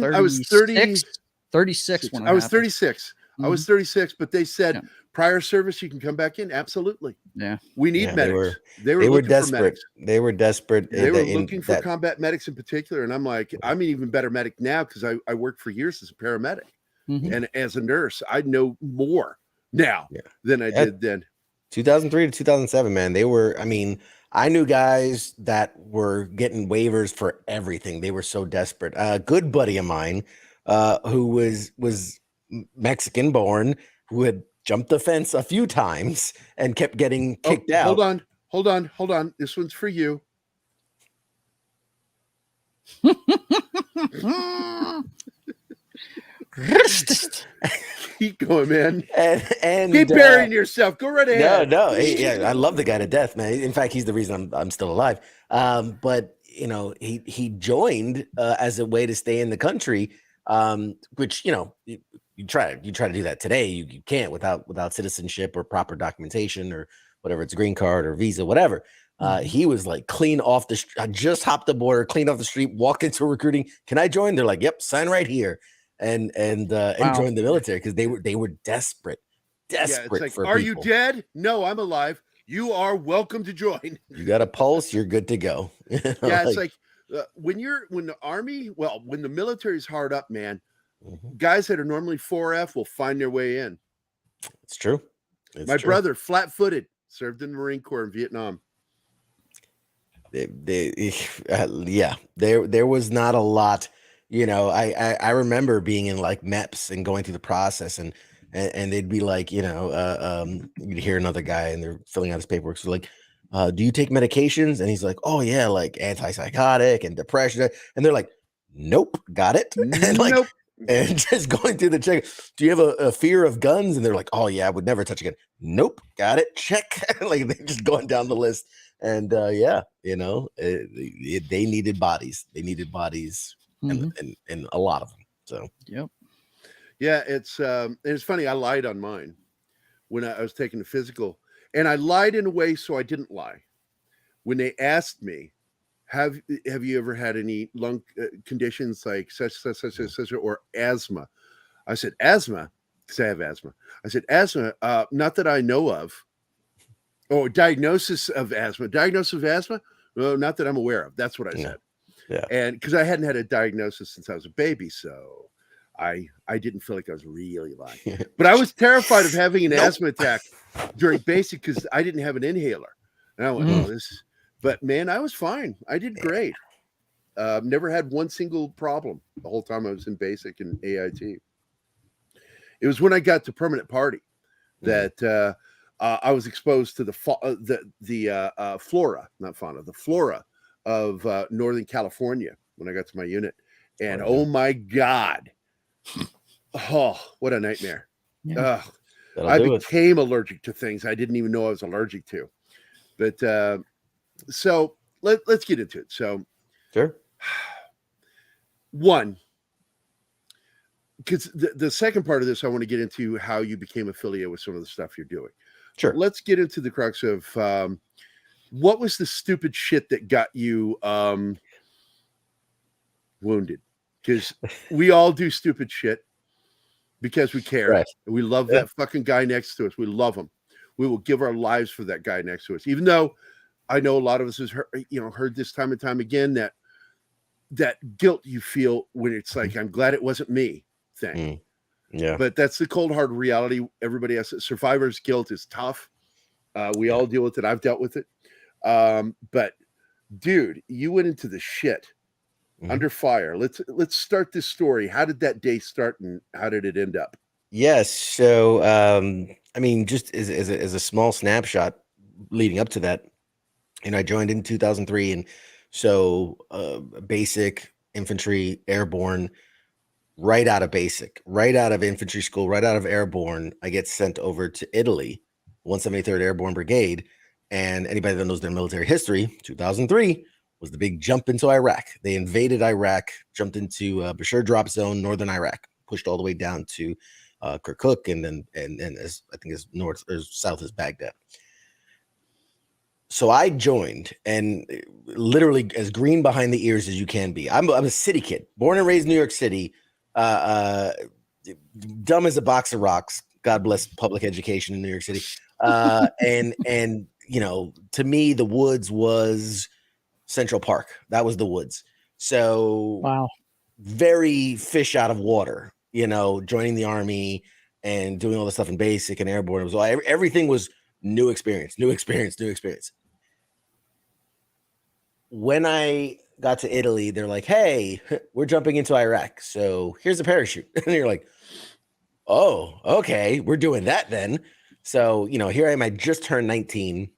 36 when I was 36. I was 36, but they said prior service, you can come back in. Absolutely. Yeah. We need medics. They were desperate. They were desperate. They were looking for combat medics in particular. And I'm like, I'm an even better medic now because I worked for years as a paramedic. And as a nurse, I know more now than I did then. 2003 to 2007, man. I knew guys that were getting waivers for everything. They were so desperate. A good buddy of mine, who was Mexican born, who had jumped the fence a few times and kept getting kicked out. Hold on. This one's for you. Keep going, man. And keep burying yourself. Go right ahead. No. I love the guy to death, man. In fact, he's the reason I'm still alive. But he joined as a way to stay in the country, which you try to do that today. You can't without citizenship or proper documentation or whatever. It's a green card or visa, whatever. He was like clean off the. I just hopped the border, clean off the street, walked into recruiting. Can I join? They're like, yep, sign right here. And joined the military because they were desperate. It's like, are you dead? No, I'm alive. You are welcome to join. You got a pulse, you're good to go. It's like when the military's hard up, man. Guys that are normally 4F will find their way in. It's true. My brother, flat-footed, served in the Marine Corps in Vietnam. There was not a lot. I remember being in like MEPS and going through the process and they'd be like, you'd hear another guy and they're filling out his paperwork. So like, do you take medications? And he's like, oh yeah, like antipsychotic and depression. And they're like, nope, got it. And like, nope. And just going through the check. Do you have a fear of guns? And they're like, oh yeah, I would never touch a gun. Nope, got it. Check. Like they're just going down the list. And they needed bodies. They needed bodies. And a lot of them. So it's funny. I lied on mine when I was taking the physical, and I lied in a way so I didn't lie. When they asked me, have you ever had any lung conditions like such or asthma? I said asthma because I have asthma. I said asthma, not that I know of. Oh, diagnosis of asthma. No, not that I'm aware of. That's what I said. Yeah. And because I hadn't had a diagnosis since I was a baby, so I didn't feel like I was really lying. But I was terrified of having an asthma attack during basic because I didn't have an inhaler. And I went, but man, I was fine. I did great. Never had one single problem the whole time I was in basic and AIT. It was when I got to permanent party that I was exposed to the flora, not fauna, the flora of Northern California when I got to my unit. And oh my God. Oh, what a nightmare. I became allergic to things I didn't even know I was allergic to. But so let's get into it. So sure. One, because the second part of this, I want to get into how you became affiliated with some of the stuff you're doing. Sure. Let's get into the crux of what was the stupid shit that got you wounded? Because we all do stupid shit because we care. Right. And we love that fucking guy next to us. We love him. We will give our lives for that guy next to us. Even though I know a lot of us has heard this time and time again that guilt you feel when it's like, I'm glad it wasn't me thing. Yeah. But that's the cold hard reality. Everybody has it. Survivor's guilt is tough. We all deal with it. I've dealt with it. But dude, you went into the shit under fire. Let's start this story. How did that day start and how did it end up? Yes. So, just as a small snapshot leading up to that, I joined in 2003 and So basic, infantry, airborne, right out of basic, right out of infantry school, right out of airborne, I get sent over to Italy, 173rd Airborne Brigade. And anybody that knows their military history, 2003 was the big jump into Iraq. They invaded Iraq, jumped into Bashir drop zone, northern Iraq, pushed all the way down to Kirkuk, and then as I think as north or south as Baghdad. So I joined, and literally as green behind the ears as you can be. I'm a city kid, born and raised in New York City, dumb as a box of rocks. God bless public education in New York City. And you know, to me, the woods was Central Park. That was the woods. So wow, very fish out of water. You know, joining the army and doing all the stuff in basic and airborne. It was all, everything was new experience. When I got to Italy, they're like, hey, we're jumping into Iraq. So here's a parachute. And you're like, oh, okay, we're doing that then. So, you know, here I am, I just turned 19,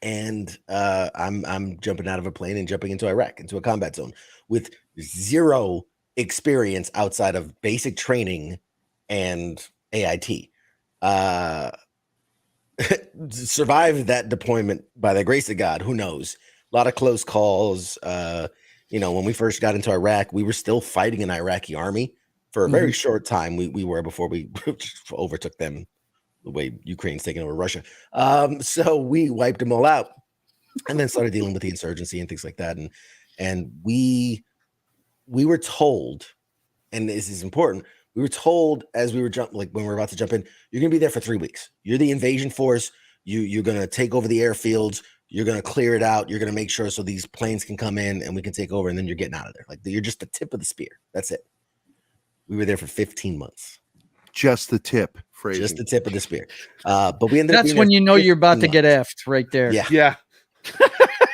and I'm jumping out of a plane and jumping into Iraq, into a combat zone with zero experience outside of basic training and AIT. Survived that deployment by the grace of God, who knows? A lot of close calls. You know, when we first got into Iraq, we were still fighting an Iraqi army for a very short time. We were, before we overtook them the way Ukraine's taking over Russia. So we wiped them all out, and then started dealing with the insurgency and things like that. And we were told, and this is important, we were told as we were when we were about to jump in, you're gonna be there for 3 weeks. You're the invasion force. You're gonna take over the airfields. You're going to clear it out. You're going to make sure so these planes can come in and we can take over, and then you're getting out of there. Like, you're just the tip of the spear. That's it. We were there for 15 months. Just the tip, phrasing. Just the tip of the spear. But we ended up. That's when you know you're about to get effed right there. Yeah.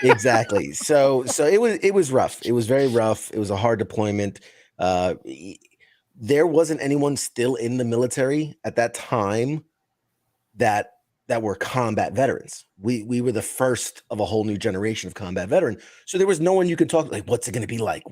Exactly. So it was rough. It was very rough. It was a hard deployment. There wasn't anyone still in the military at that time that were combat veterans. We were the first of a whole new generation of combat veteran. So there was no one you could talk like, what's it going to be like?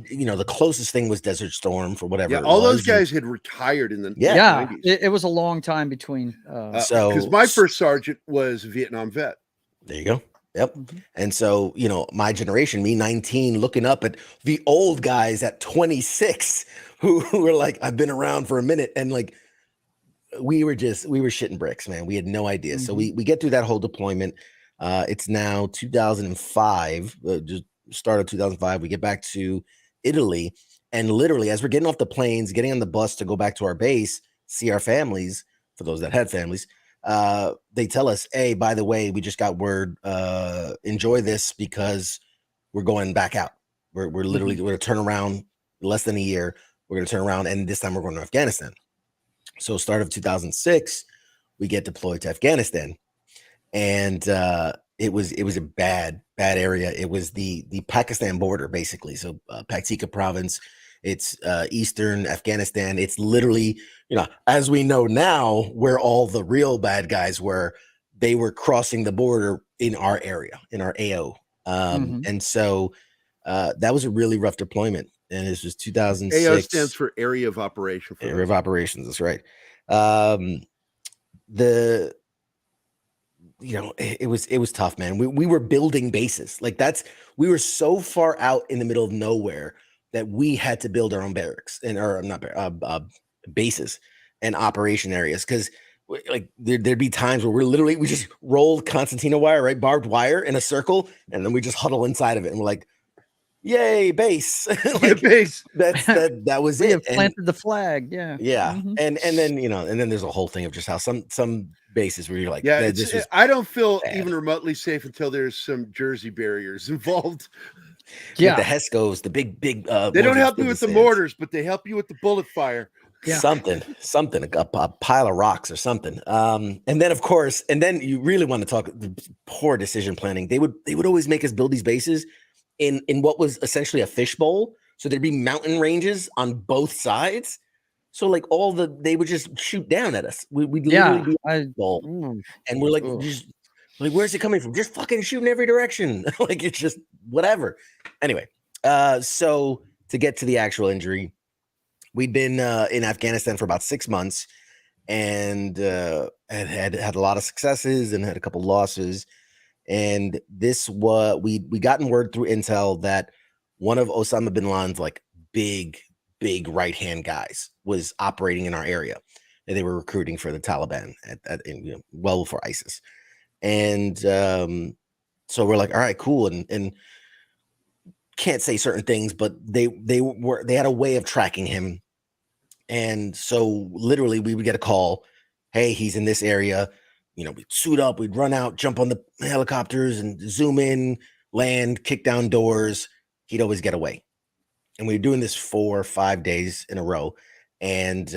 You know, the closest thing was Desert Storm for whatever. Yeah, all those guys had retired in the 90s. It was a long time between. Because my first sergeant was a Vietnam vet. There you go. Yep. And so, you know, my generation, me 19, looking up at the old guys at 26 who were like, I've been around for a minute, and like, we were shitting bricks, man. We had no idea. So we get through that whole deployment. It's now 2005, just start of 2005. We get back to Italy, and literally as we're getting off the planes, getting on the bus to go back to our base, see our families, for those that had families, they tell us, hey, by the way, we just got word, enjoy this because we're going back out. We're literally going to turn around less than a year. We're going to turn around, and this time we're going to Afghanistan. So start of 2006, we get deployed to Afghanistan, and it was a bad area. It was the Pakistan border, basically. So Paktika province, it's eastern Afghanistan. It's literally, you know, as we know now, where all the real bad guys were. They were crossing the border in our area, in our AO, and so that was a really rough deployment. And this was 2006. AO stands for Area of Operation. Area of Operations. That's right. It was tough, man. We were building bases. Like we were so far out in the middle of nowhere that we had to build our own barracks bases and operation areas. Cause like there'd be times where we just rolled concertina wire, right? Barbed wire in a circle. And then we just huddle inside of it. And we're like, yay, base. Like, base. That was we it. Have planted the flag. Yeah. And then, you know, and then there's a whole thing of just how some bases where you're like, I don't feel even remotely safe until there's some Jersey barriers involved. Yeah. The HESCOs, the big they don't help you with the mortars, but they help you with the bullet fire. Yeah. Something, a pile of rocks or something. And then of course, and then you really want to talk poor decision planning. They would always make us build these bases in what was essentially a fishbowl. So there'd be mountain ranges on both sides. So like they would just shoot down at us. We'd literally be a bowl. And we're like, Like, where's it coming from? Just fucking shoot in every direction. Like, it's just whatever. Anyway, so to get to the actual injury, we'd been in Afghanistan for about 6 months, and had a lot of successes and had a couple losses. And this was we gotten word through intel that one of Osama bin Laden's like big right hand guys was operating in our area, and they were recruiting for the Taliban well before ISIS. And so we're like, all right, cool, and can't say certain things, but they had a way of tracking him. And so literally we would get a call, hey, he's in this area. We'd suit up, we'd run out, jump on the helicopters and zoom in, land, kick down doors. He'd always get away. And we were doing this 4 or 5 days in a row. And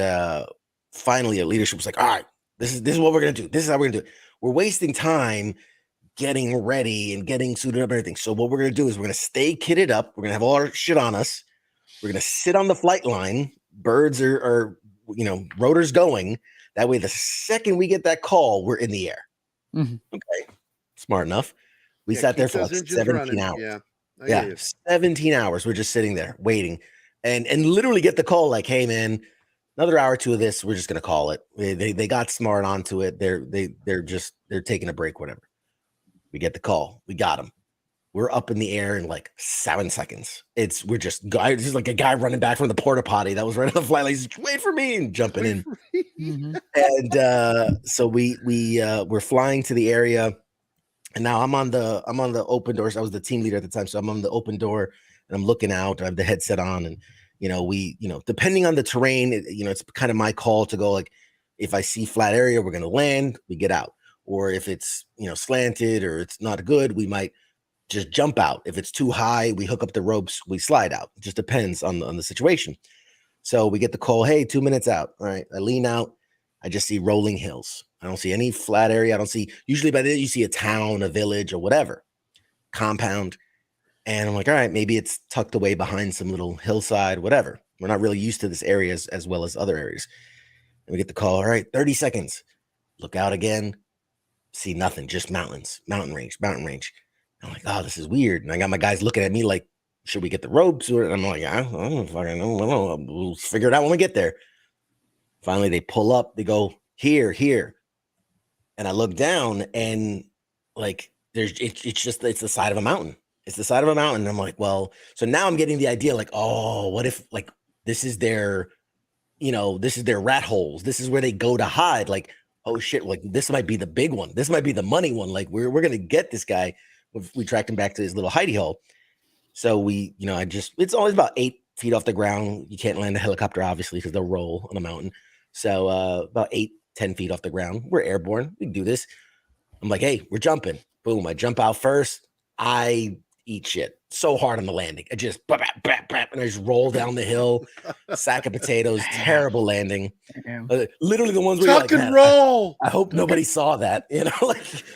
finally, a leadership was like, all right, this is what we're going to do. This is how we're going to do it. We're wasting time getting ready and getting suited up and everything. So what we're going to do is we're going to stay kitted up. We're going to have all our shit on us. We're going to sit on the flight line. Birds are rotors going. That way, the second we get that call, we're in the air. Mm-hmm. Okay. Smart enough. We sat there for like 17 hours. Yeah. 17 hours. We're just sitting there waiting and literally get the call like, hey, man, another hour or two of this, we're just going to call it. They got smart onto it. They're taking a break, whatever. We get the call. We got them. We're up in the air in like 7 seconds. We're just like a guy running back from the porta potty that was right on the flight. Like, wait for me, and jumping in. Mm-hmm. And so we're flying to the area, and now I'm on the open doors. I was the team leader at the time, so I'm on the open door and I'm looking out. I have the headset on, and depending on the terrain, it's kind of my call to go. Like, if I see flat area, we're gonna land, we get out, or if it's slanted or it's not good, we might just jump out. If it's too high, we hook up the ropes, we slide out. It just depends on the situation. So we get the call, hey, 2 minutes out. All right. I lean out. I just see rolling hills. I don't see any flat area. I don't see, usually by then you see a town, a village, or whatever, compound. And I'm like, all right, maybe it's tucked away behind some little hillside, whatever. We're not really used to this area as well as other areas. And we get the call, all right, 30 seconds. Look out again. See nothing, just mountains, mountain range. I'm like, oh, this is weird. And I got my guys looking at me like, should we get the ropes? And I'm like, I don't fucking know. We'll figure it out when we get there. Finally, they pull up. They go, here. And I look down, and like, it's the side of a mountain. It's the side of a mountain. And I'm like, well, so now I'm getting the idea, like, oh, what if like this is their rat holes. This is where they go to hide. Like, oh shit, like this might be the big one. This might be the money one. Like we're gonna get this guy. We tracked him back to his little hidey hole. So it's always about 8 feet off the ground. You can't land a helicopter, obviously, because they'll roll on a mountain. So about 8-10 feet off the ground. We're airborne. We can do this. I'm like, hey, we're jumping. Boom. I jump out first. I eat shit so hard on the landing. I just and I just roll down the hill. Sack of potatoes. Terrible landing. Literally the ones where tuck and roll. I hope nobody saw that.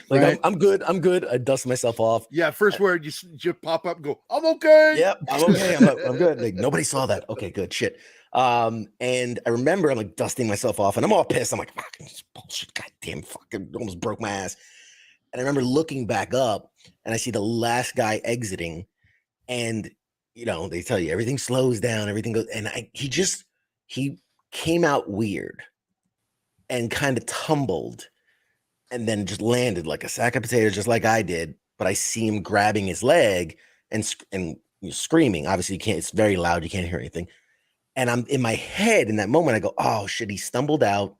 Right. I'm good. I dust myself off. Yeah, first word you just pop up and go, I'm okay. Yep, I'm okay. I'm good. Like, nobody saw that. Okay, good shit. And I remember I'm like dusting myself off, and I'm all pissed. I'm like, fucking bullshit, goddamn, fucking almost broke my ass. And I remember looking back up, and I see the last guy exiting, and they tell you everything slows down, everything goes, and he came out weird and kind of tumbled, and then just landed like a sack of potatoes, just like I did. But I see him grabbing his leg and screaming. Obviously, you can't. It's very loud. You can't hear anything. And I'm in my head in that moment. I go, "Oh shit!" He stumbled out,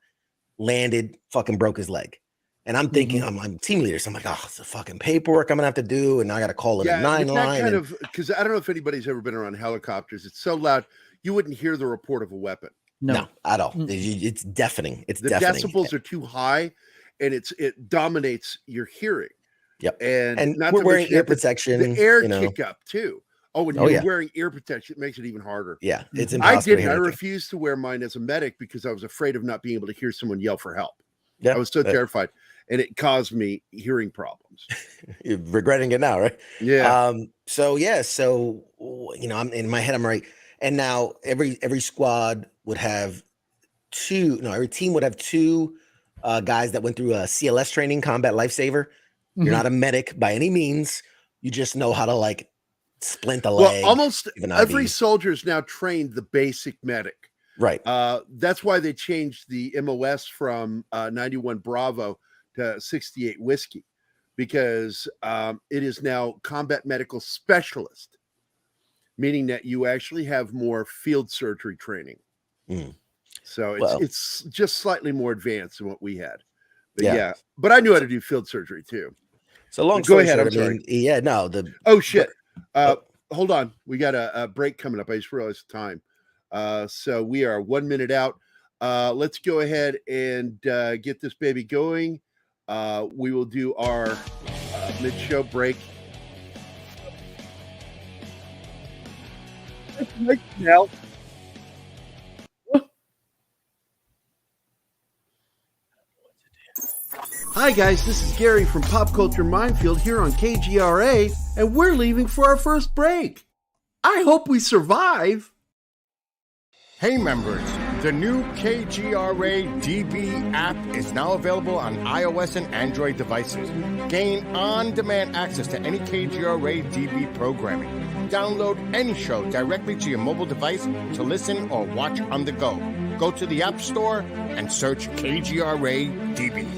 landed, fucking broke his leg. And I'm thinking, I'm team leader, so I'm like, oh, it's the fucking paperwork I'm gonna have to do, and now I got to call it a 911. Because I don't know if anybody's ever been around helicopters. It's so loud you wouldn't hear the report of a weapon. No, at all. It's deafening. The decibels are too high, and it dominates your hearing. Yep. And not we're wearing ear protection. The air kick up too. Oh, when you're wearing ear protection, it makes it even harder. Yeah, it's impossible. I didn't. I refused to wear mine as a medic because I was afraid of not being able to hear someone yell for help. Yeah, I was so terrified, and it caused me hearing problems. You're regretting it now, right? Yeah. So I'm in my head. I'm right. And now every squad would have every team would have two guys that went through a CLS training, combat lifesaver. You're not a medic by any means. You just know how to like splint a leg. Well, almost give an every IV. soldier is now trained the basic medic. Right. That's why they changed the MOS from 91 Bravo to 68 Whiskey, because it is now combat medical specialist, meaning that you actually have more field surgery training. So it's just slightly more advanced than what we had. But yeah, but I knew how to do field surgery too. So long Go story ahead. short, I'm sorry. yeah, no. Oh shit. Hold on. We got a break coming up. I just realized the time. So we are 1 minute out. Let's go ahead and get this baby going. We will do our mid-show break. Now. Hi guys, this is Gary from Pop Culture Minefield here on KGRA, and we're leaving for our first break. I hope we survive. Hey members, the new KGRA DB app is now available on iOS and Android devices. Gain on-demand access to any KGRA DB programming. Download any show directly to your mobile device to listen or watch on the go. Go to the App Store and search KGRA DB.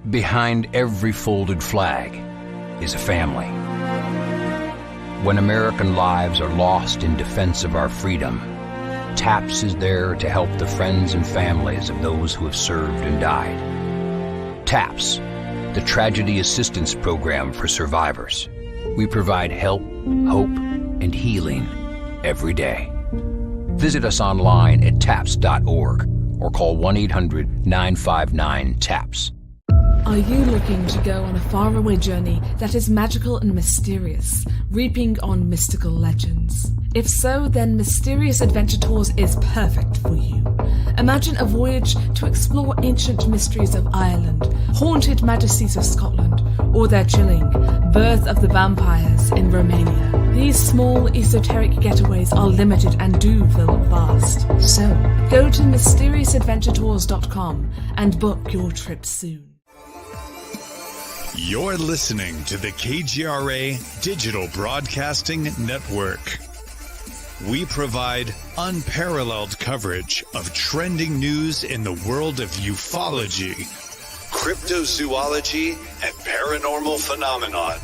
Behind every folded flag is a family. When American lives are lost in defense of our freedom, TAPS is there to help the friends and families of those who have served and died. TAPS, the Tragedy Assistance Program for survivors. We provide help, hope, and healing every day. Visit us online at TAPS.org or call 1-800-959-TAPS. Are you looking to go on a faraway journey that is magical and mysterious, reaping on mystical legends? If so, then Mysterious Adventure Tours is perfect for you. Imagine a voyage to explore ancient mysteries of Ireland, haunted majesties of Scotland, or their chilling Birth of the Vampires in Romania. These small esoteric getaways are limited and do fill fast. So, go to MysteriousAdventureTours.com and book your trip soon. You're listening to the KGRA Digital Broadcasting Network. We provide unparalleled coverage of trending news in the world of ufology, cryptozoology, and paranormal phenomenon.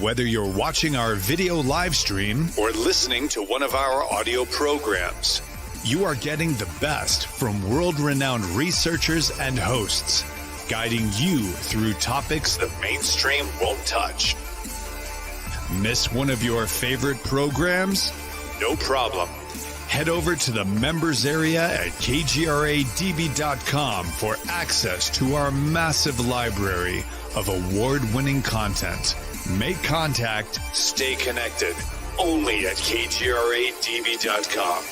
Whether you're watching our video live stream or listening to one of our audio programs, you are getting the best from world-renowned researchers and hosts, guiding you through topics the mainstream won't touch. Miss one of your favorite programs? No problem. Head over to the members area at kgradb.com for access to our massive library of award-winning content. Make contact, stay connected, only at kgradb.com.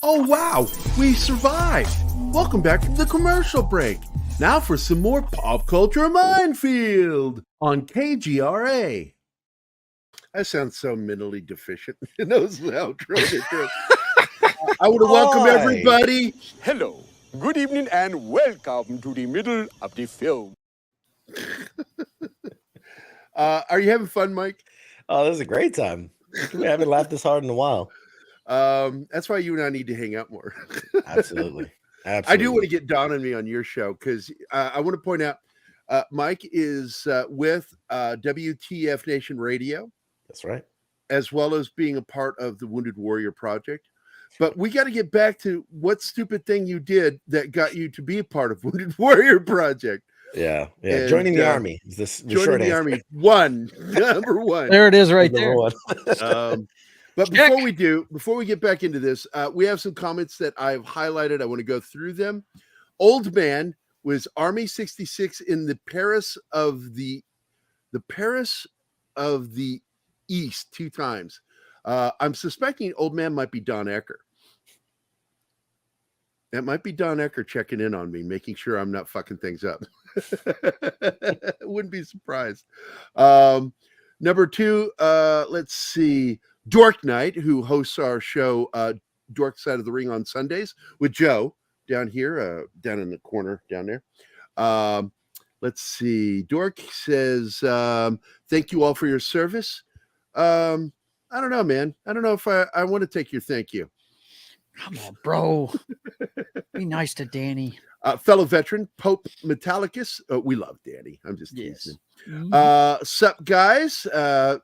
Oh wow, we survived. Welcome back from the commercial break. Now for some more Pop Culture Minefield on KGRA. I sound so mentally deficient. Those outro. I want to welcome everybody. Hello, good evening, and welcome to the middle of the film. Are you having fun, Mike? Oh, this is a great time. We haven't laughed this hard in a while. That's why you and I need to hang out more. Absolutely. I do want to get Don and me on your show because I want to point out Mike is with WTF Nation Radio. That's right. As well as being a part of the Wounded Warrior Project. But we got to get back to what stupid thing you did that got you to be a part of Wounded Warrior Project. Yeah. And, joining the army. Joining the army. Number one. There it is right there. But before we get back into this, we have some comments that I've highlighted. I want to go through them. Old Man was Army 66 in the Paris of the East 2 times. I'm suspecting Old Man might be Don Ecker. That might be Don Ecker checking in on me, making sure I'm not fucking things up. Wouldn't be surprised. Number 2, let's see. Dork Knight, who hosts our show, Dork Side of the Ring on Sundays with Joe down here, down in the corner down there. Let's see. Dork says, thank you all for your service. I don't know, man. I don't know if I want to take your thank you. Come on, bro. Be nice to Danny. Fellow veteran, Pope Metallicus. We love Danny. I'm just teasing. Sup, guys?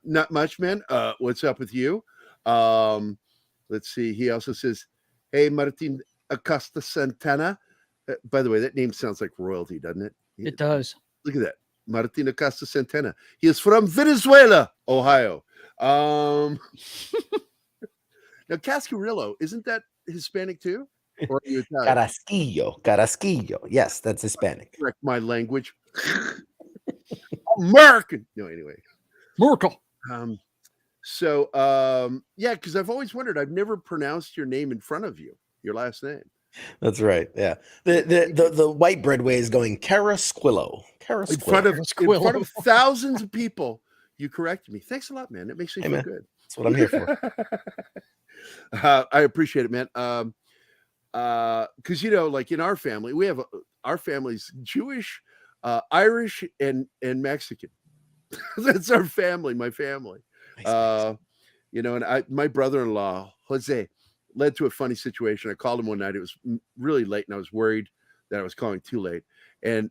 Not much, man. What's up with you? Let's see. He also says, hey, Martin Acosta Santana. By the way, that name sounds like royalty, doesn't it? It does. Look at that. Martin Acosta Santana. He is from Venezuela, Ohio. Now, Cascarillo, isn't that Hispanic too? Or are you Italian? Carrasquillo. Yes, that's Hispanic. Correct my language. American. No, anyway. Merkel. Yeah, because I've always wondered. I've never pronounced your name in front of you, your last name. That's right. Yeah. The white bread way is going Carrasquillo. In front of thousands of people, you corrected me. Thanks a lot, man. It makes me feel good. That's what I'm here for. I appreciate it, man. Because like in our family, we have our family's Jewish, Irish, and Mexican. That's our family. My family. And my brother-in-law Jose led to a funny situation. I called him one night. It was really late, and I was worried that I was calling too late. And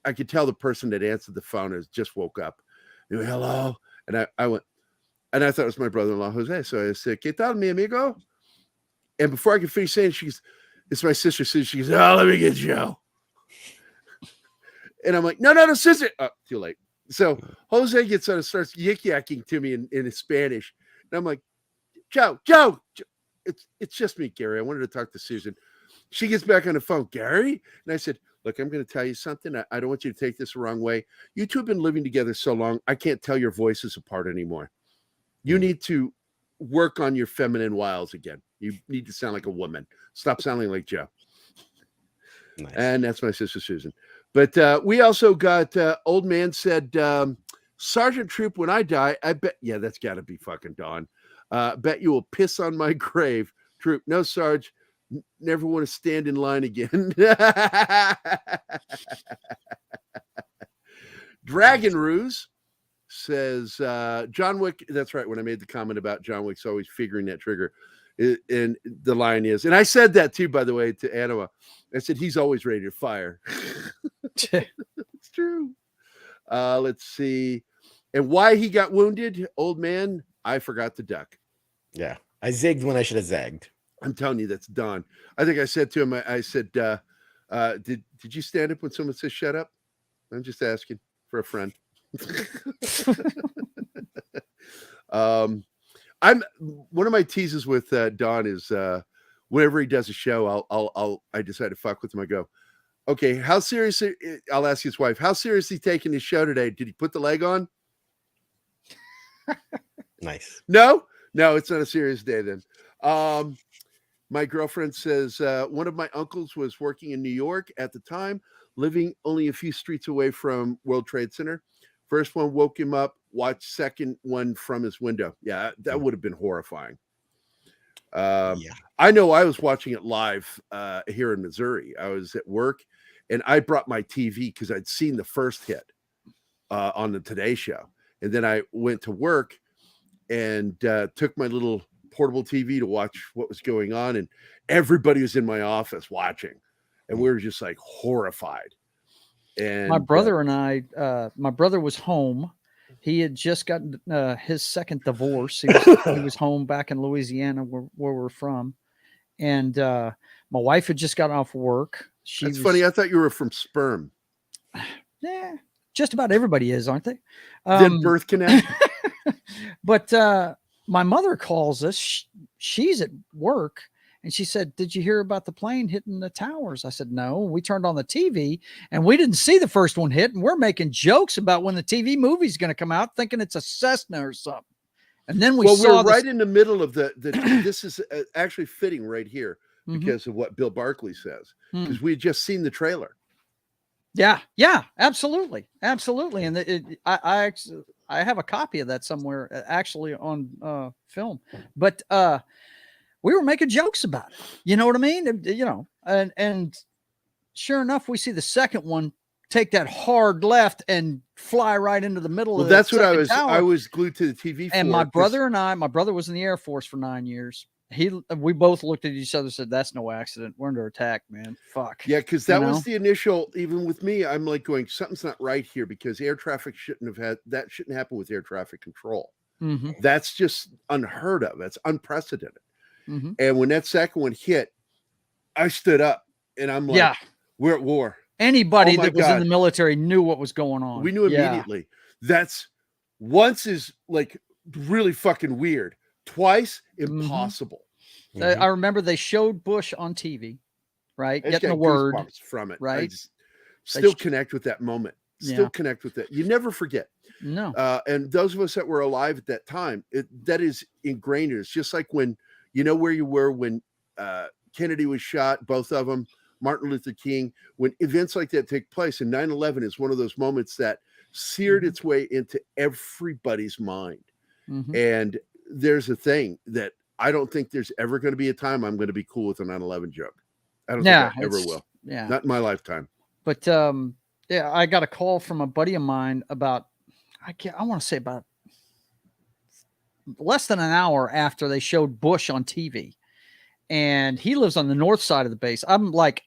I could tell the person that answered the phone has just woke up. He went, hello, and I went, and I thought it was my brother-in-law Jose. So I said, "¿Qué tal, mi amigo?" And before I could finish saying, it's my sister. So she goes, "Oh, let me get Joe." And I'm like, no, sister. Oh, too late. So Jose gets on and starts yik-yakking to me in Spanish. And I'm like, Joe. It's just me, Gary. I wanted to talk to Susan. She gets back on the phone, Gary. And I said, look, I'm going to tell you something. I don't want you to take this the wrong way. You two have been living together so long, I can't tell your voices apart anymore. You need to work on your feminine wiles again. You need to sound like a woman. Stop sounding like Joe. Nice. And that's my sister, Susan. But we also got old man said, Sergeant Troop, when I die, I bet, yeah, that's got to be fucking Dawn. Bet you will piss on my grave. Troop, no, Sarge, never want to stand in line again. Dragon Ruse says, John Wick, that's right, when I made the comment about John Wick's always figuring that trigger. And the line is, and I said that too, by the way, to Anoa. I said, he's always ready to fire. It's true. Let's see. And why he got wounded, old man, I forgot to duck. Yeah. I zigged when I should have zagged. I'm telling you, that's Don. I think I said to him, I said, did you stand up when someone says shut up? I'm just asking for a friend. I'm one of my teases with Don is whenever he does a show, I decide to fuck with him. I go, okay, how seriously? I'll ask his wife, how seriously taking his show today? Did he put the leg on? Nice. No, it's not a serious day then. My girlfriend says one of my uncles was working in New York at the time, living only a few streets away from World Trade Center. First one woke him up, watched second one from his window. Yeah, that would have been horrifying. I know I was watching it live here in Missouri. I was at work, and I brought my TV because I'd seen the first hit on the Today Show. And then I went to work and took my little portable TV to watch what was going on. And everybody was in my office watching. And we were just like horrified. And my brother and I, my brother was home. He had just gotten his second divorce. He was home back in Louisiana where we're from. And my wife had just gotten off work. That's funny. I thought you were from sperm. Yeah, just about everybody is, aren't they? Then birth connect. But my mother calls us. She's at work. And she said, did you hear about the plane hitting the towers? I said, no. We turned on the TV and we didn't see the first one hit. And we're making jokes about when the TV movie's going to come out, thinking it's a Cessna or something. And then we saw we're right in the middle of the this is actually fitting right here. because of what Bill Barkley says, because we had just seen the trailer. Yeah, absolutely. And I have a copy of that somewhere, actually on film. But we were making jokes about it. You know what I mean? You know, and sure enough, we see the second one take that hard left and fly right into the middle of the that's what second tower. I was glued to the TV for. And my brother was in the Air Force for 9 years. We both looked at each other and said, that's no accident. We're under attack, man. Fuck. Yeah, because that was the initial, even with me, I'm like going, something's not right here, because air traffic shouldn't happen with air traffic control. That's just unheard of. That's unprecedented. And when that second one hit, I stood up and I'm like, we're at war. Anybody that was in the military knew what was going on. We knew immediately. That's once is like really fucking weird. Twice, impossible. I remember they showed Bush on TV, right? Getting the word from it, right? Still connect with that moment. Still connect with that. You never forget. No. And those of us that were alive at that time, that is ingrained in us. Just like when you know where you were when Kennedy was shot, both of them, Martin Luther King. When events like that take place, and 9/11 is one of those moments that seared its way into everybody's mind. And there's a thing that I don't think there's ever going to be a time I'm going to be cool with a 9/11 joke. I don't think I ever will. Yeah. Not in my lifetime. But I got a call from a buddy of mine about, I want to say about less than an hour after they showed Bush on TV. And he lives on the north side of the base. I'm like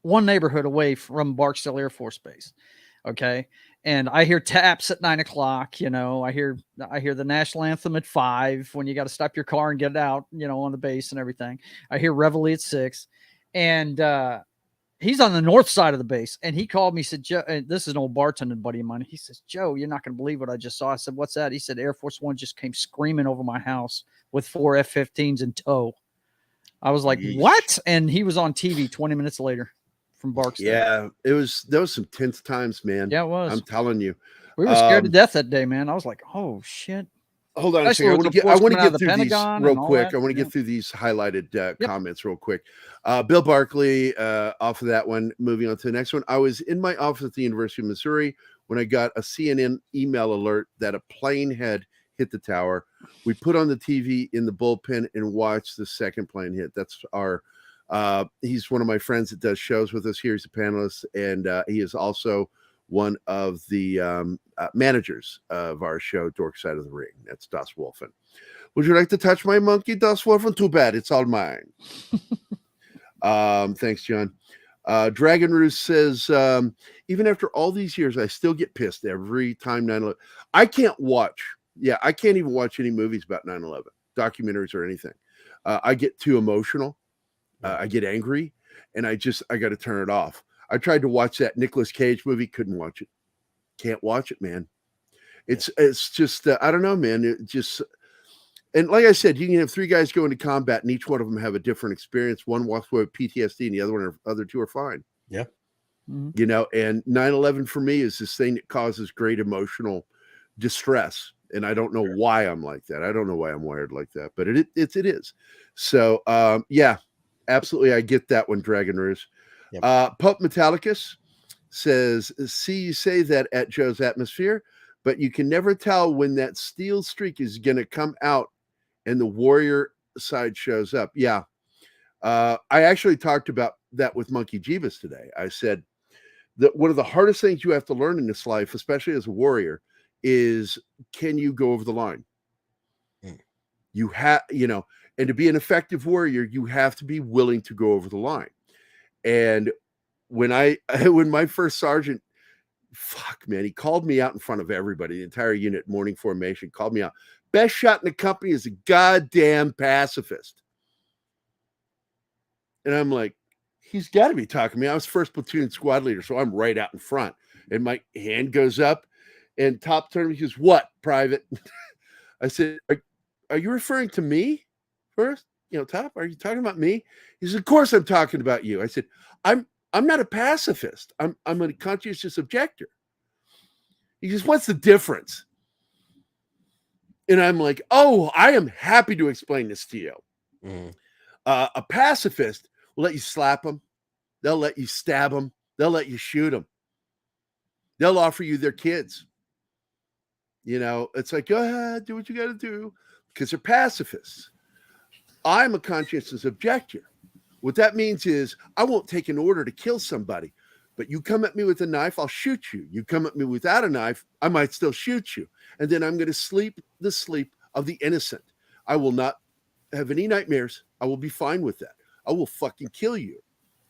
one neighborhood away from Barksdale Air Force Base. Okay. And I hear taps at 9 o'clock, you know, I hear the national anthem at 5 when you got to stop your car and get out, you know, on the base and everything. I hear Reveille at 6, and he's on the north side of the base. And he called me, said, Joe, and this is an old bartending buddy of mine. He says, Joe, you're not going to believe what I just saw. I said, what's that? He said, Air Force One just came screaming over my house with 4 F-15s in tow. I was like, what? And he was on TV 20 minutes later from Barksdale. Yeah, there was some tense times, man. Yeah, it was. I'm telling you. We were scared to death that day, man. I was like, oh shit. Hold on a second. I want to get through these real quick. I want to get through these highlighted comments real quick. Bill Barkley, off of that one, moving on to the next one. I was in my office at the University of Missouri when I got a CNN email alert that a plane had hit the tower. We put on the TV in the bullpen and watched the second plane hit. That's our he's one of my friends that does shows with us here. He's a panelist, and he is also one of the managers of our show, Dork Side of the Ring. That's Das Wolfen. Would you like to touch my monkey, Das Wolfen? Too bad, it's all mine. Thanks, John. Dragon Roost says, even after all these years, I still get pissed every time 9/11. I can't even watch any movies about 9/11, documentaries or anything. I get too emotional. I get angry, and I got to turn it off. I tried to watch that Nicolas Cage movie, couldn't watch it. Can't watch it, man. It's just I don't know, man. It just, and like I said, you can have 3 guys go into combat, and each one of them have a different experience. One walks away with PTSD, and the other 2 are fine. Yeah, you know. And 9/11 for me is this thing that causes great emotional distress, and I don't know why I'm like that. I don't know why I'm wired like that, but it is. So yeah. Absolutely, I get that one, Dragon Ruse. Yep. Pope Metallicus says, see, you say that at Joe's Atmosphere, but you can never tell when that steel streak is going to come out and the warrior side shows up. Yeah. I actually talked about that with Monkey Jeebus today. I said that one of the hardest things you have to learn in this life, especially as a warrior, is can you go over the line? You have, you know, and to be an effective warrior, you have to be willing to go over the line. And when my first sergeant, he called me out in front of everybody, the entire unit, morning formation, called me out. Best shot in the company is a goddamn pacifist. And I'm like, he's got to be talking to me. I was first platoon squad leader, so I'm right out in front. And my hand goes up, and top turn, he goes, what, Private? I said, are you referring to me first? You know, Top, are you talking about me? He said, of course I'm talking about you. I said, I'm not a pacifist. I'm a conscientious objector. He says, what's the difference? And I'm like, oh, I am happy to explain this to you. A pacifist will let you slap them. They'll let you stab them. They'll let you shoot them. They'll offer you their kids. It's like, go ahead, do what you got to do, because they're pacifists. I'm a conscientious objector. What that means is I won't take an order to kill somebody, but you come at me with a knife, I'll shoot you. You come at me without a knife, I might still shoot you. And then I'm going to sleep the sleep of the innocent. I will not have any nightmares. I will be fine with that. I will fucking kill you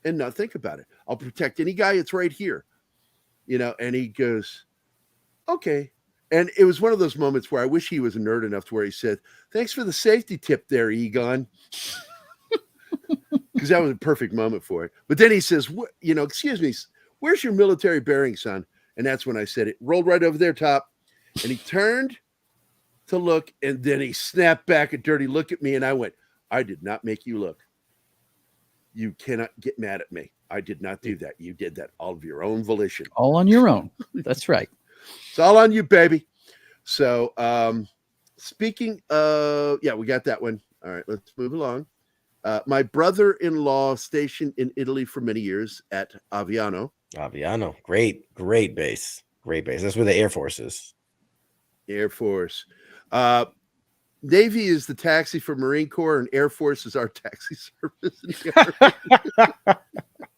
and not think about it. I'll protect any guy that's right here. And he goes, okay. And it was one of those moments where I wish he was a nerd enough to where he said, thanks for the safety tip there, Egon. Because that was a perfect moment for it. But then he says, excuse me, where's your military bearing, son? And that's when I said it. Rolled right over their top. And he turned to look, and then he snapped back a dirty look at me, and I went, I did not make you look. You cannot get mad at me. I did not do that. You did that all of your own volition. All on your own. That's right. It's all on you, baby. So speaking of, we got that one. All right, let's move along. My brother-in-law stationed in Italy for many years at Aviano. Great base. That's where the Air Force is. Air Force. Navy is the taxi for Marine Corps, and Air Force is our taxi service.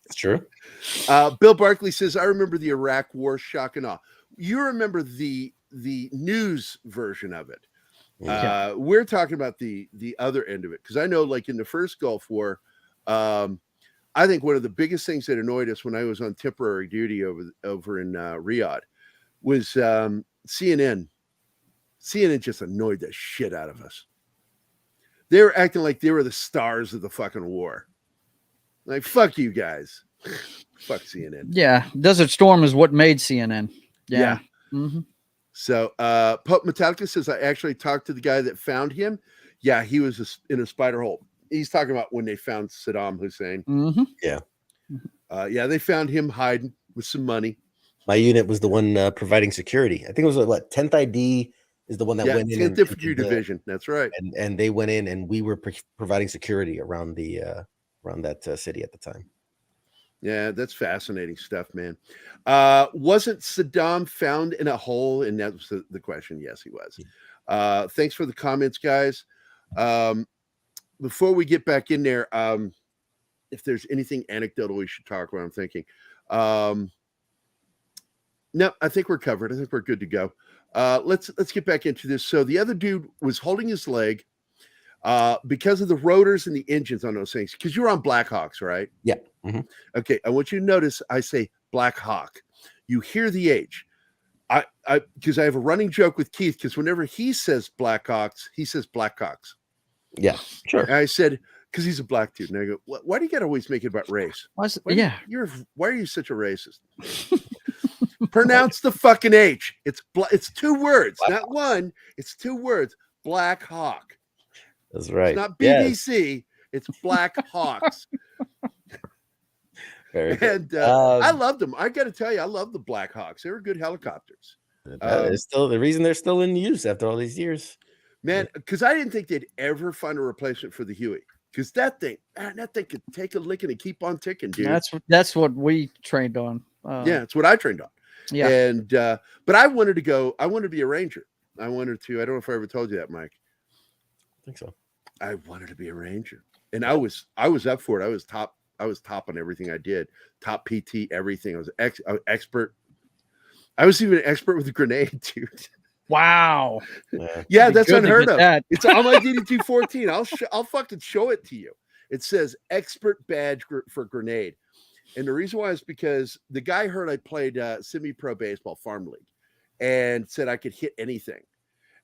It's true. Bill Barkley says, I remember the Iraq War, shock and awe. You remember the news version of it. Yeah. We're talking about the other end of it, because I know, like in the first Gulf War, I think one of the biggest things that annoyed us when I was on temporary duty over in Riyadh was CNN. CNN just annoyed the shit out of us. They were acting like they were the stars of the fucking war. Like, fuck you guys. Fuck CNN. Yeah. Desert Storm is what made CNN. Yeah. Mm-hmm. So Pope Metallica says, I actually talked to the guy that found him. Yeah, he was in a spider hole. He's talking about when they found Saddam Hussein. Mm-hmm. Yeah, they found him hiding with some money. My unit was the one providing security. I think it was 10th ID is the one that went in. 10th Infantry Division. That's right. And they went in, and we were providing security around that city at the time. Yeah, that's fascinating stuff, man. Wasn't Saddam found in a hole? And that was the question. Yes, he was. Thanks for the comments, guys. Before we get back in there, if there's anything anecdotal we should talk about, I'm thinking. No, I think we're covered. I think we're good to go. Let's get back into this. So the other dude was holding his leg because of the rotors and the engines on those things. Because you're on Blackhawks, right? Yeah. Mm-hmm. Okay, I want you to notice I say Black Hawk. You hear the H. I because I have a running joke with Keith, because whenever he says Blackhawks, he says Blackhawks. Yeah, sure. And I said, because he's a black dude. And I go, why do you got to always make it about race? Why are you such a racist? Pronounce the fucking H. It's two words, not one. It's two words. Black Hawk. That's right. It's not BBC. It's Black Hawks. And I loved them. I got to tell you, I love the Black Hawks. They were good helicopters. It's still the reason they're still in use after all these years. Man, because I didn't think they'd ever find a replacement for the Huey. Because that thing could take a licking and keep on ticking, dude. That's what we trained on. Yeah, it's what I trained on. Yeah. And but I wanted to be a Ranger. I don't know if I ever told you that, Mike. I think so. I wanted to be a Ranger. And I was up for it. I was top on everything I did. Top PT, everything. I was expert. I was even an expert with a grenade, dude. Wow. Yeah, that's unheard of. That. It's on my DD-214. I'll fucking show it to you. It says expert badge for grenade. And the reason why is because the guy heard I played semi-pro baseball, farm league, and said I could hit anything.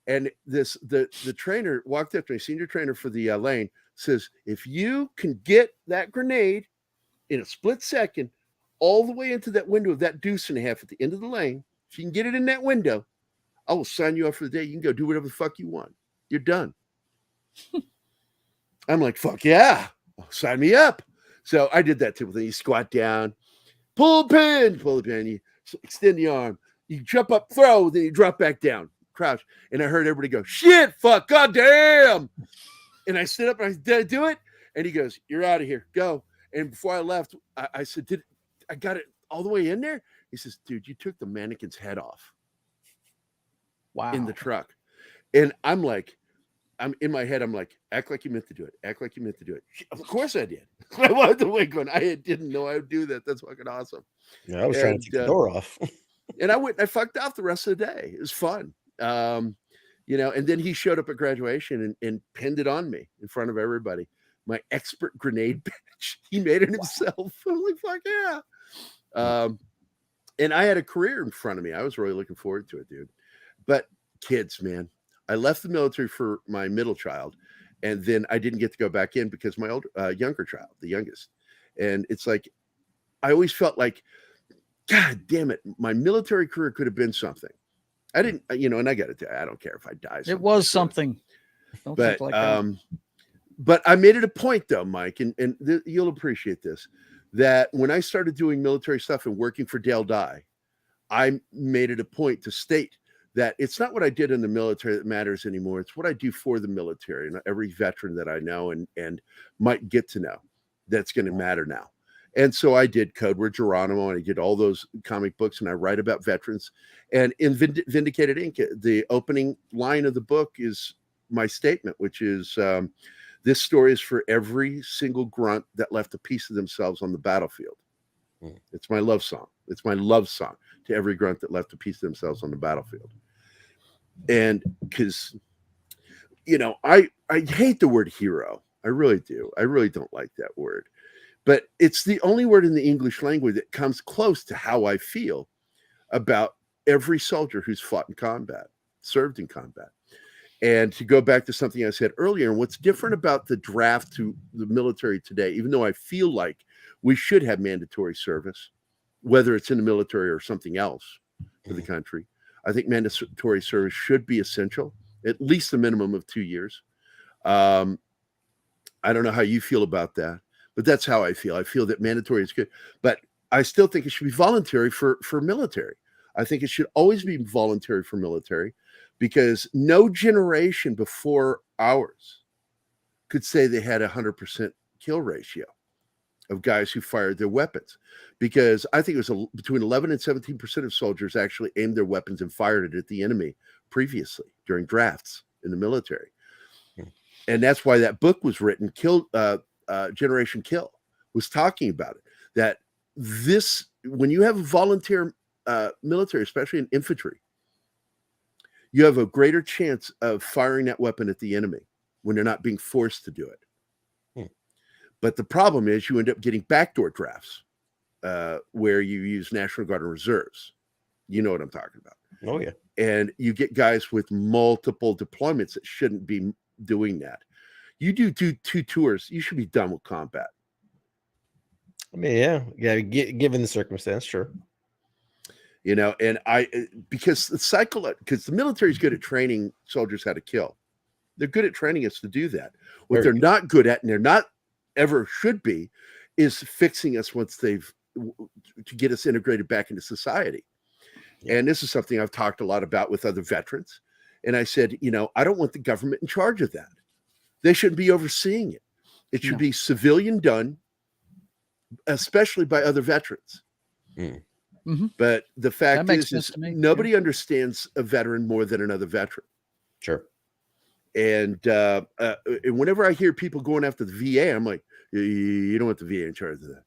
And the trainer walked up to me, senior trainer for the lane, says, if you can get that grenade in a split second all the way into that window of that deuce and a half at the end of the lane, if you can get it in that window, I will sign you up for the day. You can go do whatever the fuck you want. You're done. I'm like, fuck yeah. Sign me up. So I did that too. Then you squat down, pull the pin, you extend the arm, you jump up, throw, then you drop back down, crouch. And I heard everybody go, shit, fuck, goddamn. And I stood up and I said, did I do it? And he goes, "You're out of here. Go." And before I left, I said, "Did I got it all the way in there?" He says, "Dude, you took the mannequin's head off." Wow. In the truck. And I'm like, I'm in my head, I'm like, act like you meant to do it. Act like you meant to do it. Of course I did. I wanted the wig going. I didn't know I would do that. That's fucking awesome. Yeah, I was trying to take the door off. And I fucked off the rest of the day. It was fun. And then he showed up at graduation and pinned it on me in front of everybody. My expert grenade badge. He made it himself. I'm like, fuck yeah. And I had a career in front of me. I was really looking forward to it, dude. But kids, man, I left the military for my middle child, and then I didn't get to go back in because my younger child, the youngest. And it's like, I always felt like, God damn it, my military career could have been something. I didn't, and I got to tell you, I don't care if I die. It was something. But I made it a point though, Mike, and you'll appreciate this, that when I started doing military stuff and working for Dale Dye, I made it a point to state that it's not what I did in the military that matters anymore. It's what I do for the military and every veteran that I know and might get to know that's going to matter now. And so I did Code Word Geronimo, and I did all those comic books, and I write about veterans. And in Vindicated Ink, the opening line of the book is my statement, which is, this story is for every single grunt that left a piece of themselves on the battlefield. It's my love song. It's my love song to every grunt that left a piece of themselves on the battlefield. And because, I hate the word hero. I really do. I really don't like that word. But it's the only word in the English language that comes close to how I feel about every soldier who's fought in combat, served in combat. And to go back to something I said earlier, and what's different about the draft to the military today, even though I feel like we should have mandatory service, whether it's in the military or something else for the country, I think mandatory service should be essential, at least a minimum of 2 years. I don't know how you feel about that, but that's how I feel. I feel that mandatory is good, but I still think it should be voluntary for military. I think it should always be voluntary for military, because no generation before ours could say they had 100% kill ratio of guys who fired their weapons, because I think it was between 11 and 17% of soldiers actually aimed their weapons and fired it at the enemy previously during drafts in the military. And that's why that book was written, Generation Kill, was talking about it, that when you have a volunteer military, especially in infantry, you have a greater chance of firing that weapon at the enemy when they're not being forced to do it. But the problem is you end up getting backdoor drafts where you use National Guard and reserves. You know what I'm talking about. Oh, yeah. And you get guys with multiple deployments that shouldn't be doing that. You do two tours, you should be done with combat. I mean, yeah, given the circumstance, sure. And because the military is good at training soldiers how to kill. They're good at training us to do that. What they're not good at, and they're not ever should be, is fixing us once to get us integrated back into society. Yeah. And this is something I've talked a lot about with other veterans. And I said, I don't want the government in charge of that. They shouldn't be overseeing it. It should be civilian done, especially by other veterans. Mm-hmm. But the fact is nobody understands a veteran more than another veteran. Sure. And whenever I hear people going after the VA, I'm like, you don't want the VA in charge of that.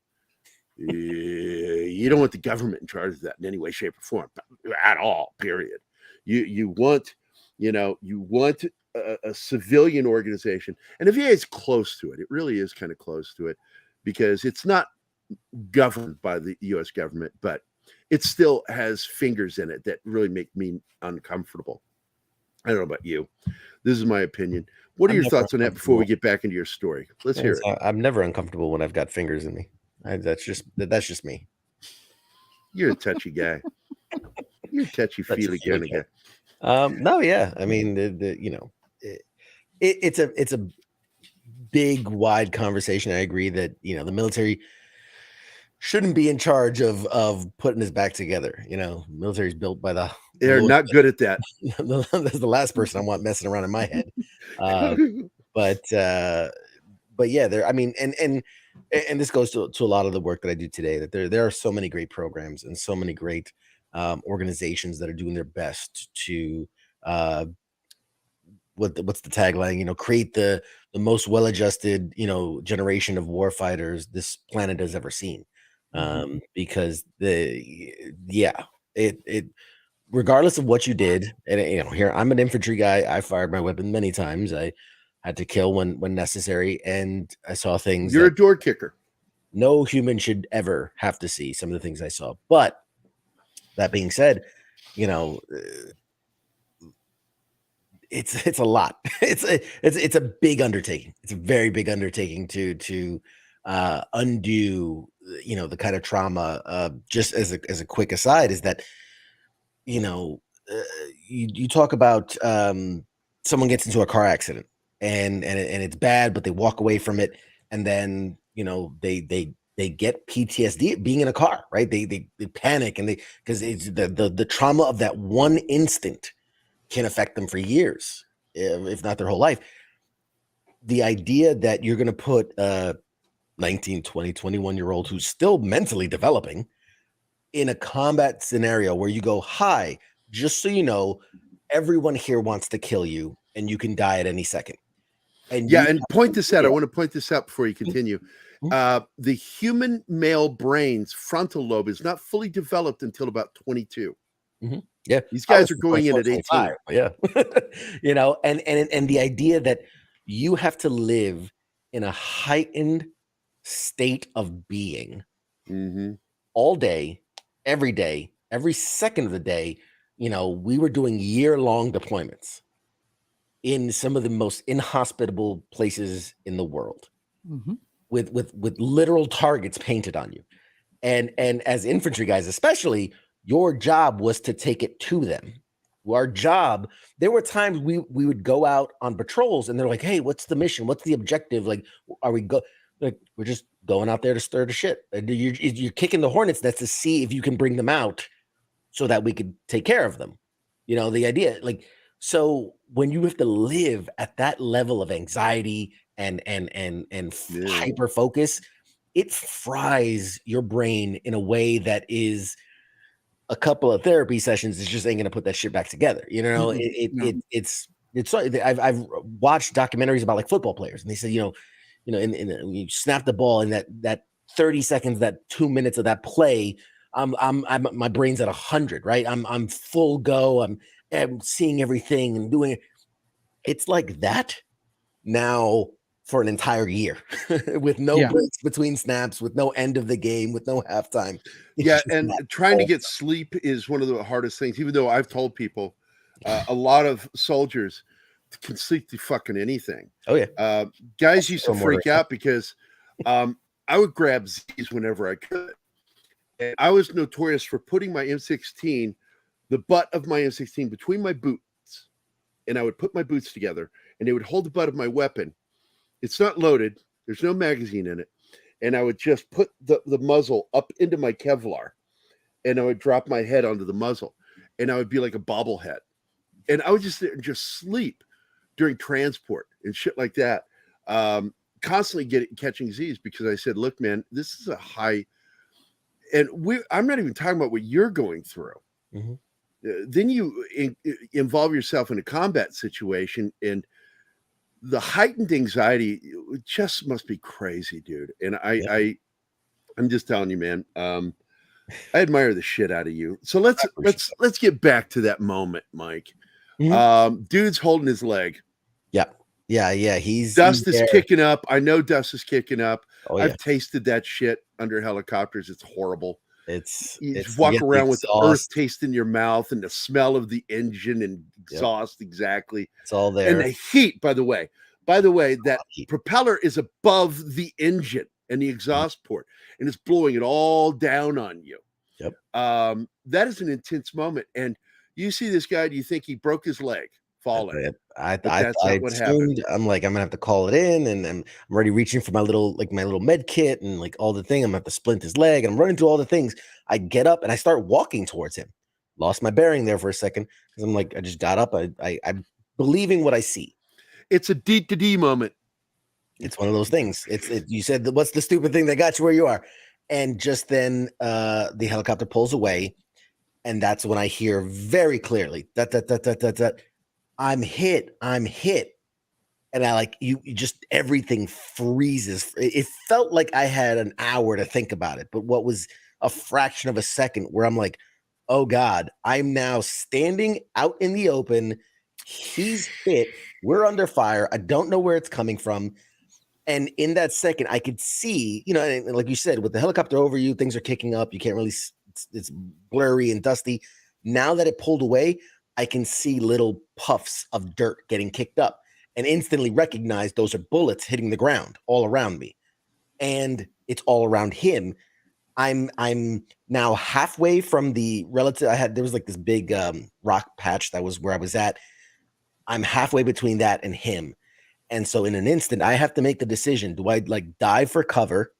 You don't want the government in charge of that in any way, shape, or form at all, period. You want a civilian organization, and the VA is close to it. It really is kind of close to it, because it's not governed by the U.S. government, but it still has fingers in it that really make me uncomfortable. I don't know about you. This is my opinion. What are your thoughts on that before we get back into your story? Let's hear it. I'm never uncomfortable when I've got fingers in me. That's just me. You're a touchy guy. You're a touchy-feely kind of guy. No, yeah. I mean, it's a big, wide conversation. I agree that the military shouldn't be in charge of putting us back together. Military is built by they're not good at that. That's the last person I want messing around in my head. But yeah, there. I mean, and this goes to a lot of the work that I do today. That there are so many great programs and so many great organizations that are doing their best to what's the tagline? Create the most well-adjusted generation of warfighters this planet has ever seen. Because it regardless of what you did, and here I'm an infantry guy. I fired my weapon many times. I had to kill when necessary, and I saw things. You're a door kicker. No human should ever have to see some of the things I saw. But that being said, it's a lot. It's a big undertaking. It's a very big undertaking to undo the kind of trauma. Just as a quick aside, is that you talk about someone gets into a car accident and it's bad, but they walk away from it, and then they get PTSD being in a car, right? They panic, and because it's the trauma of that one instant can affect them for years, if not their whole life. The idea that you're going to put a 19, 20, 21-year-old who's still mentally developing in a combat scenario where you go, hi, just so you know, everyone here wants to kill you and you can die at any second. And point this out. I want to point this out before you continue. The human male brain's frontal lobe is not fully developed until about 22. Yeah, these guys are going in at 18. Yeah, and the idea that you have to live in a heightened state of being all day, every second of the day. We were doing year-long deployments in some of the most inhospitable places in the world, with literal targets painted on you, and as infantry guys, especially, your job was to take it to them. Our job, there were times we would go out on patrols and they're like, hey, what's the mission? What's the objective? Like, we're just going out there to stir the shit. You're kicking the hornet's nest to see if you can bring them out so that we could take care of them. The idea, so when you have to live at that level of anxiety and hyper focus, it fries your brain in a way that is a couple of therapy sessions is just ain't gonna put that shit back together. It's I've watched documentaries about football players, and they said, you snap the ball in that 30 seconds, that 2 minutes of that play, I'm my brain's at 100, right? I'm full go. I'm seeing everything and doing it. It's like that now for an entire year with no breaks between snaps, with no end of the game, with no halftime. And trying to get sleep is one of the hardest things, even though I've told people a lot of soldiers can sleep through fucking anything. Oh, yeah. Guys used to freak out because I would grab Z's whenever I could. And I was notorious for putting my M16, the butt of my M16 between my boots. And I would put my boots together and they would hold the butt of my weapon. It's not loaded. There's no magazine in it. And I would just put the muzzle up into my Kevlar and I would drop my head onto the muzzle and I would be like a bobblehead. And I would just sleep during transport and shit like that. Constantly catching Z's because I said, look, man, this is a high. And I'm not even talking about what you're going through. Then you involve yourself in a combat situation and the heightened anxiety just must be crazy, dude. And I'm just telling you, man, I admire the shit out of you. So let's get back to that moment, Mike. Dude's holding his leg. Yeah. Dust is kicking up. I know dust is kicking up. Oh, yeah. I've tasted that shit under helicopters. It's horrible. You It's walk around with the earth taste in your mouth and the smell of the engine and exhaust. Exactly. It's all there. And the heat, by the way, that propeller is above the engine and the exhaust port, and it's blowing it all down on you. Yep. That is an intense moment. And you see this guy, do you think he broke his leg falling? That's not what happened. I'm like, I'm gonna have to call it in, and I'm already reaching for my little med kit and all the thing. I'm gonna have to splint his leg, and I'm running through all the things. I get up and I start walking towards him. Lost my bearing there for a second because I'm like, I just got up. I'm believing what I see. It's a D to D moment. It's one of those things. You said, what's the stupid thing that got you where you are? And just then the helicopter pulls away. And that's when I hear very clearly that I'm hit. And I you just, everything freezes. It felt like I had an hour to think about it, but what was a fraction of a second where I'm like, oh God, I'm now standing out in the open. He's hit. We're under fire. I don't know where it's coming from. And in that second, I could see, and like you said, with the helicopter over you, things are kicking up. You can't really, it's blurry and dusty. Now that it pulled away, I can see little puffs of dirt getting kicked up and instantly recognize those are bullets hitting the ground all around me. And it's all around him. I'm now halfway from the relative. There was like this big rock patch that was where I was at. I'm halfway between that and him. And so in an instant, I have to make the decision. Do I dive for cover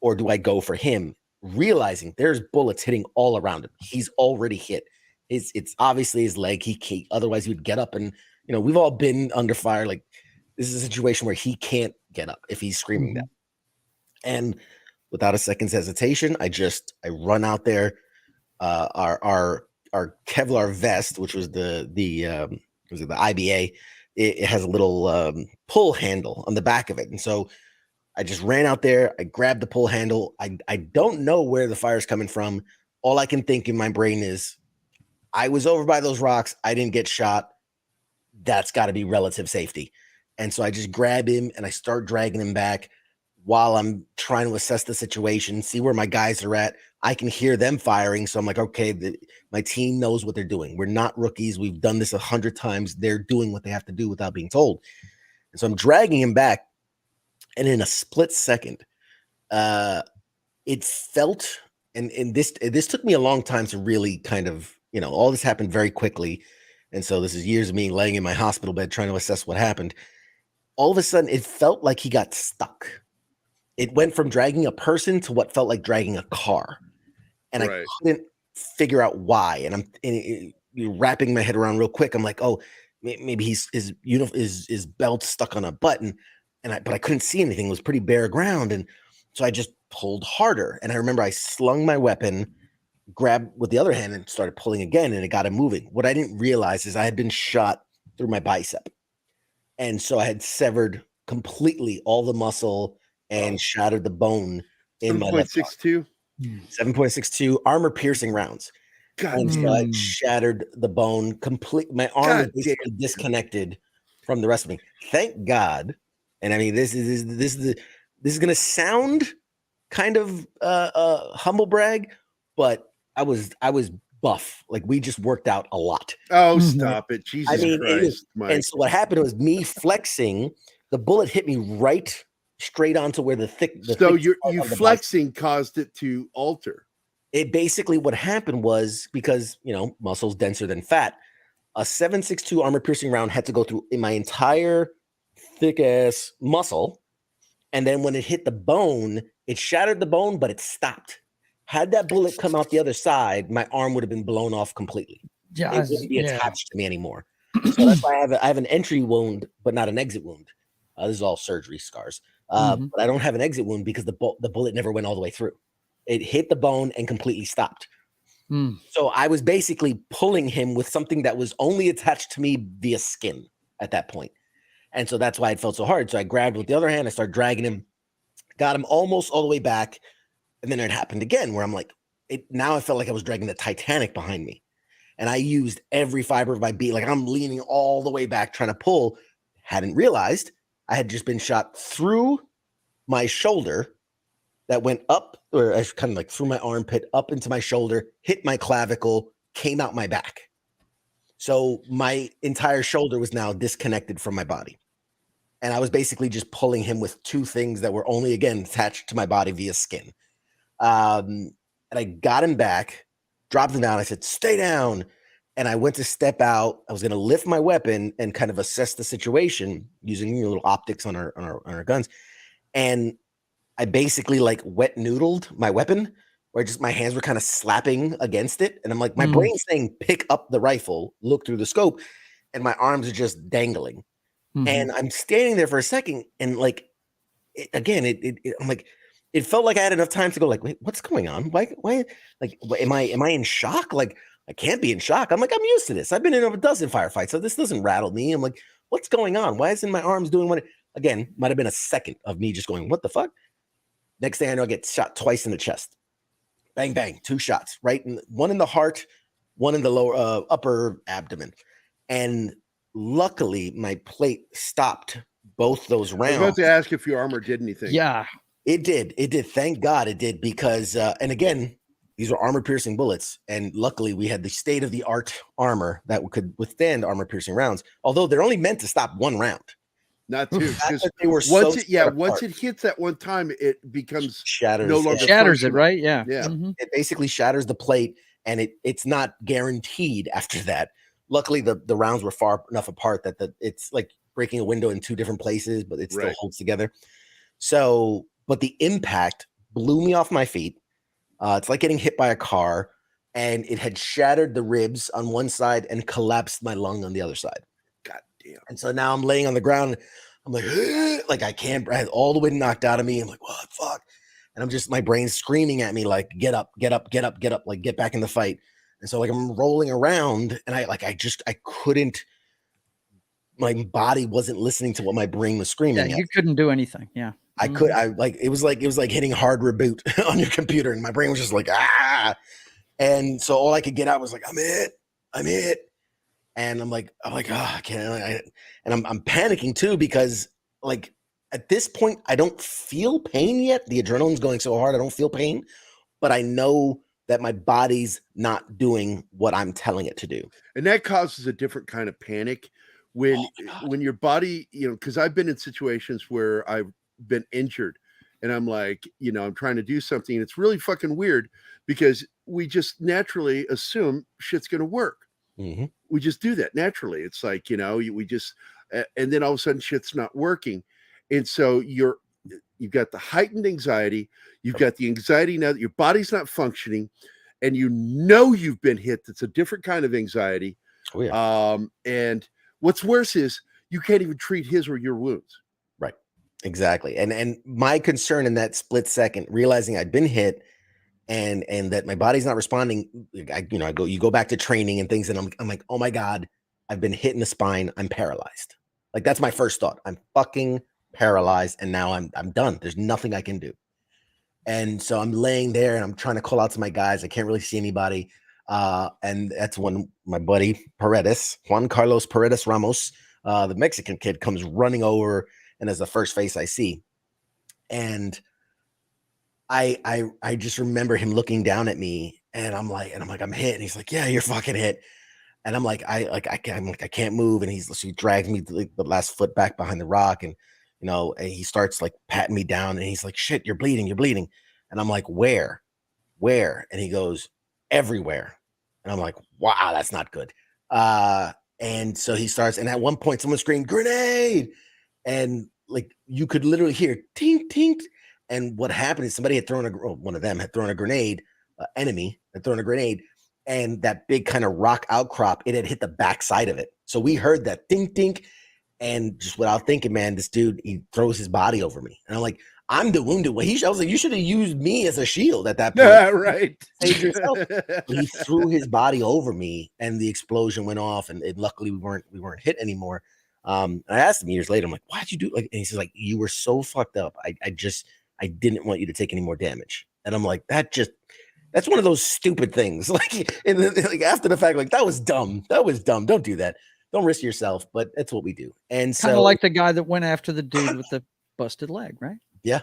or do I go for him? Realizing there's bullets hitting all around him. He's already hit. It's obviously his leg. He can't, otherwise he would get up. And, we've all been under fire. Like, this is a situation where he can't get up if he's screaming that. And without a second's hesitation, I run out there. Our Kevlar vest, which was the IBA, it has a little pull handle on the back of it. And so I just ran out there. I grabbed the pull handle. I don't know where the fire's coming from. All I can think in my brain is I was over by those rocks. I didn't get shot. That's got to be relative safety. And so I just grab him and I start dragging him back while I'm trying to assess the situation, see where my guys are at. I can hear them firing. So I'm like, okay, my team knows what they're doing. We're not rookies. We've done this 100 times. They're doing what they have to do without being told. And so I'm dragging him back. And in a split second, it felt, and this took me a long time to really kind of, all this happened very quickly. And so this is years of me laying in my hospital bed trying to assess what happened. All of a sudden, it felt like he got stuck. It went from dragging a person to what felt like dragging a car. And I couldn't figure out why. And wrapping my head around real quick. I'm like, oh, maybe his belt stuck on a button. But I couldn't see anything. It was pretty bare ground. And so I just pulled harder. And I remember I slung my weapon, grabbed with the other hand and started pulling again. And it got him moving. What I didn't realize is I had been shot through my bicep. And so I had severed completely all the muscle and shattered the bone in my left arm. 7.62 armor piercing rounds. And so I shattered the bone complete. My arm is basically disconnected from the rest of me. Thank God. And I mean, this is going to sound kind of humble brag, but I was buff. Like, we just worked out a lot. Oh, stop it. Jesus Christ. And so what happened was me flexing, the bullet hit me right straight onto where the thick. So you flexing caused it to alter. It basically, what happened was, because, muscle's denser than fat, a 7.62 armor piercing round had to go through in my entire thick ass muscle. And then when it hit the bone, it shattered the bone, but it stopped. Had that bullet come out the other side, my arm would have been blown off completely. Yeah, it wouldn't be attached to me anymore. So that's why I have an entry wound, but not an exit wound. This is all surgery scars. But I don't have an exit wound because the bullet never went all the way through. It hit the bone and completely stopped. So I was basically pulling him with something that was only attached to me via skin at that point. And so that's why it felt so hard. So I grabbed with the other hand, I started dragging him, got him almost all the way back. And then it happened again where I'm like, now I felt like I was dragging the Titanic behind me. And I used every fiber of my being. Like, I'm leaning all the way back trying to pull. Hadn't realized I had just been shot through my shoulder that went up, or I kind of like through my armpit, up into my shoulder, hit my clavicle, came out my back. So my entire shoulder was now disconnected from my body. And I was basically just pulling him with two things that were only, again, attached to my body via skin. And I got him back, dropped him down. I said, stay down. And I went to step out. I was going to lift my weapon and kind of assess the situation using little optics on our guns. And I basically like wet noodled my weapon, where just my hands were kind of slapping against it. And I'm like, my brain's saying, pick up the rifle, look through the scope. And my arms are just dangling. And I'm standing there for a second, and like, I'm like, it felt like I had enough time to go like, wait, what's going on? Why, like, am I in shock? Like, I can't be in shock. I'm like, I'm used to this. I've been in over a dozen firefights, so this doesn't rattle me. I'm like, what's going on? Why isn't my arms doing what? Again, might have been a second of me just going, what the fuck? Next thing I know, I get shot twice in the chest. Bang, bang, 2 shots, right? One in the heart, one in the lower upper abdomen. And luckily, my plate stopped both those rounds. I was about to ask if your armor did anything. Yeah. It did. It did. Thank God it did, because, and again, these are armor-piercing bullets, and luckily we had the state-of-the-art armor that could withstand armor-piercing rounds, although they're only meant to stop 1 round. Not 2. They were once apart. it hits that one time, it becomes shatters. no longer shatters it, functional. right? Yeah. Yeah. It basically shatters the plate, and it's not guaranteed after that. Luckily, the rounds were far enough apart that it's like breaking a window in 2 different places, but it still holds together. So, but the impact blew me off my feet. It's like getting hit by a car, and it had shattered the ribs on one side and collapsed my lung on the other side. God damn. And so now I'm laying on the ground. I'm like I can't breathe. All the wind knocked out of me. I'm like, what the fuck? And I'm just, my brain's screaming at me like, get up, get up, get up, get up, like get back in the fight. And so like I'm rolling around, and I couldn't, my body wasn't listening to what my brain was screaming at. You couldn't do anything. Yeah. It was like hitting hard reboot on your computer, and my brain was just like, ah. And so all I could get out was like, I'm hit. And I'm like, oh, I can't. And I'm panicking too, because like at this point, I don't feel pain yet. The adrenaline's going so hard, I don't feel pain, but I know that my body's not doing what I'm telling it to do. And that causes a different kind of panic when your body, because I've been in situations where I've been injured, and I'm like, I'm trying to do something, and it's really fucking weird because we just naturally assume shit's going to work. Mm-hmm. We just do that naturally. It's like, we just, and then all of a sudden shit's not working. And so you've got the heightened anxiety. You've got the anxiety now that your body's not functioning, and you've been hit. That's a different kind of anxiety. Oh, yeah. And what's worse is you can't even treat his or your wounds. Right. Exactly. And my concern in that split second, realizing I'd been hit and that my body's not responding, you go back to training and things, and I'm like, oh my God, I've been hit in the spine. I'm paralyzed. Like, that's my first thought. I'm fucking paralyzed, and now I'm done. There's nothing I can do. And so I'm laying there, and I'm trying to call out to my guys. I can't really see anybody. And that's when my buddy Juan Carlos Paredes Ramos, the Mexican kid, comes running over, and is the first face I see. And I just remember him looking down at me, and I'm like, I'm hit. And he's like, yeah, you're fucking hit. And I'm like, I can't move. And he drags me the last foot back behind the rock, and and he starts like patting me down, and he's like, shit, you're bleeding. And I'm like, where? And he goes, everywhere. And I'm like, wow, that's not good. And so he starts, and at one point someone screamed, grenade. And like, you could literally hear tink, tink. And what happened is somebody had thrown one of them had thrown a grenade, enemy had thrown a grenade, and that big kind of rock outcrop, it had hit the backside of it. So we heard that dink, dink. And just without thinking, man, this dude, he throws his body over me. And I'm like, I'm the wounded one. I was like, you should have used me as a shield at that point. Yeah, right. Save yourself. But he threw his body over me, and the explosion went off, and luckily we weren't hit anymore. And I asked him years later, I'm like, why'd you do like? And he says, like, you were so fucked up. I didn't want you to take any more damage. And I'm like, that's one of those stupid things. Like, and then, like, after the fact, like, that was dumb. Don't do that. Don't risk yourself. But that's what we do. And so, kind of like the guy that went after the dude with the busted leg, right? Yeah,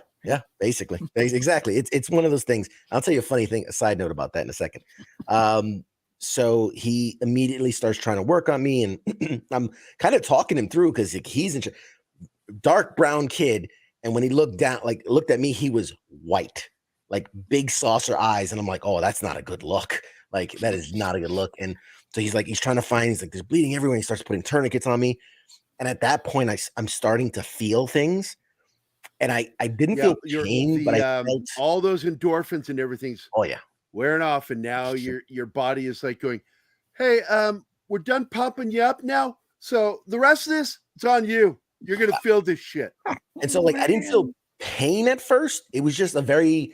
basically. Exactly. It's one of those things. I'll tell you a side note about that in a second. So he immediately starts trying to work on me, and I'm kind of talking him through, because he's dark brown kid. And when he looked at me, he was white, like big saucer eyes. And I'm like, oh, that's not a good look. Like, that is not a good look. And so he's trying to find, he's like, there's bleeding everywhere. He starts putting tourniquets on me. And at that point, I'm starting to feel things. And I didn't feel pain, but I felt all those endorphins and everything's wearing off. And now your body is like going, hey, we're done pumping you up now. So the rest of this, It's on you. You're gonna feel this shit. And so like I didn't feel pain at first. It was just a very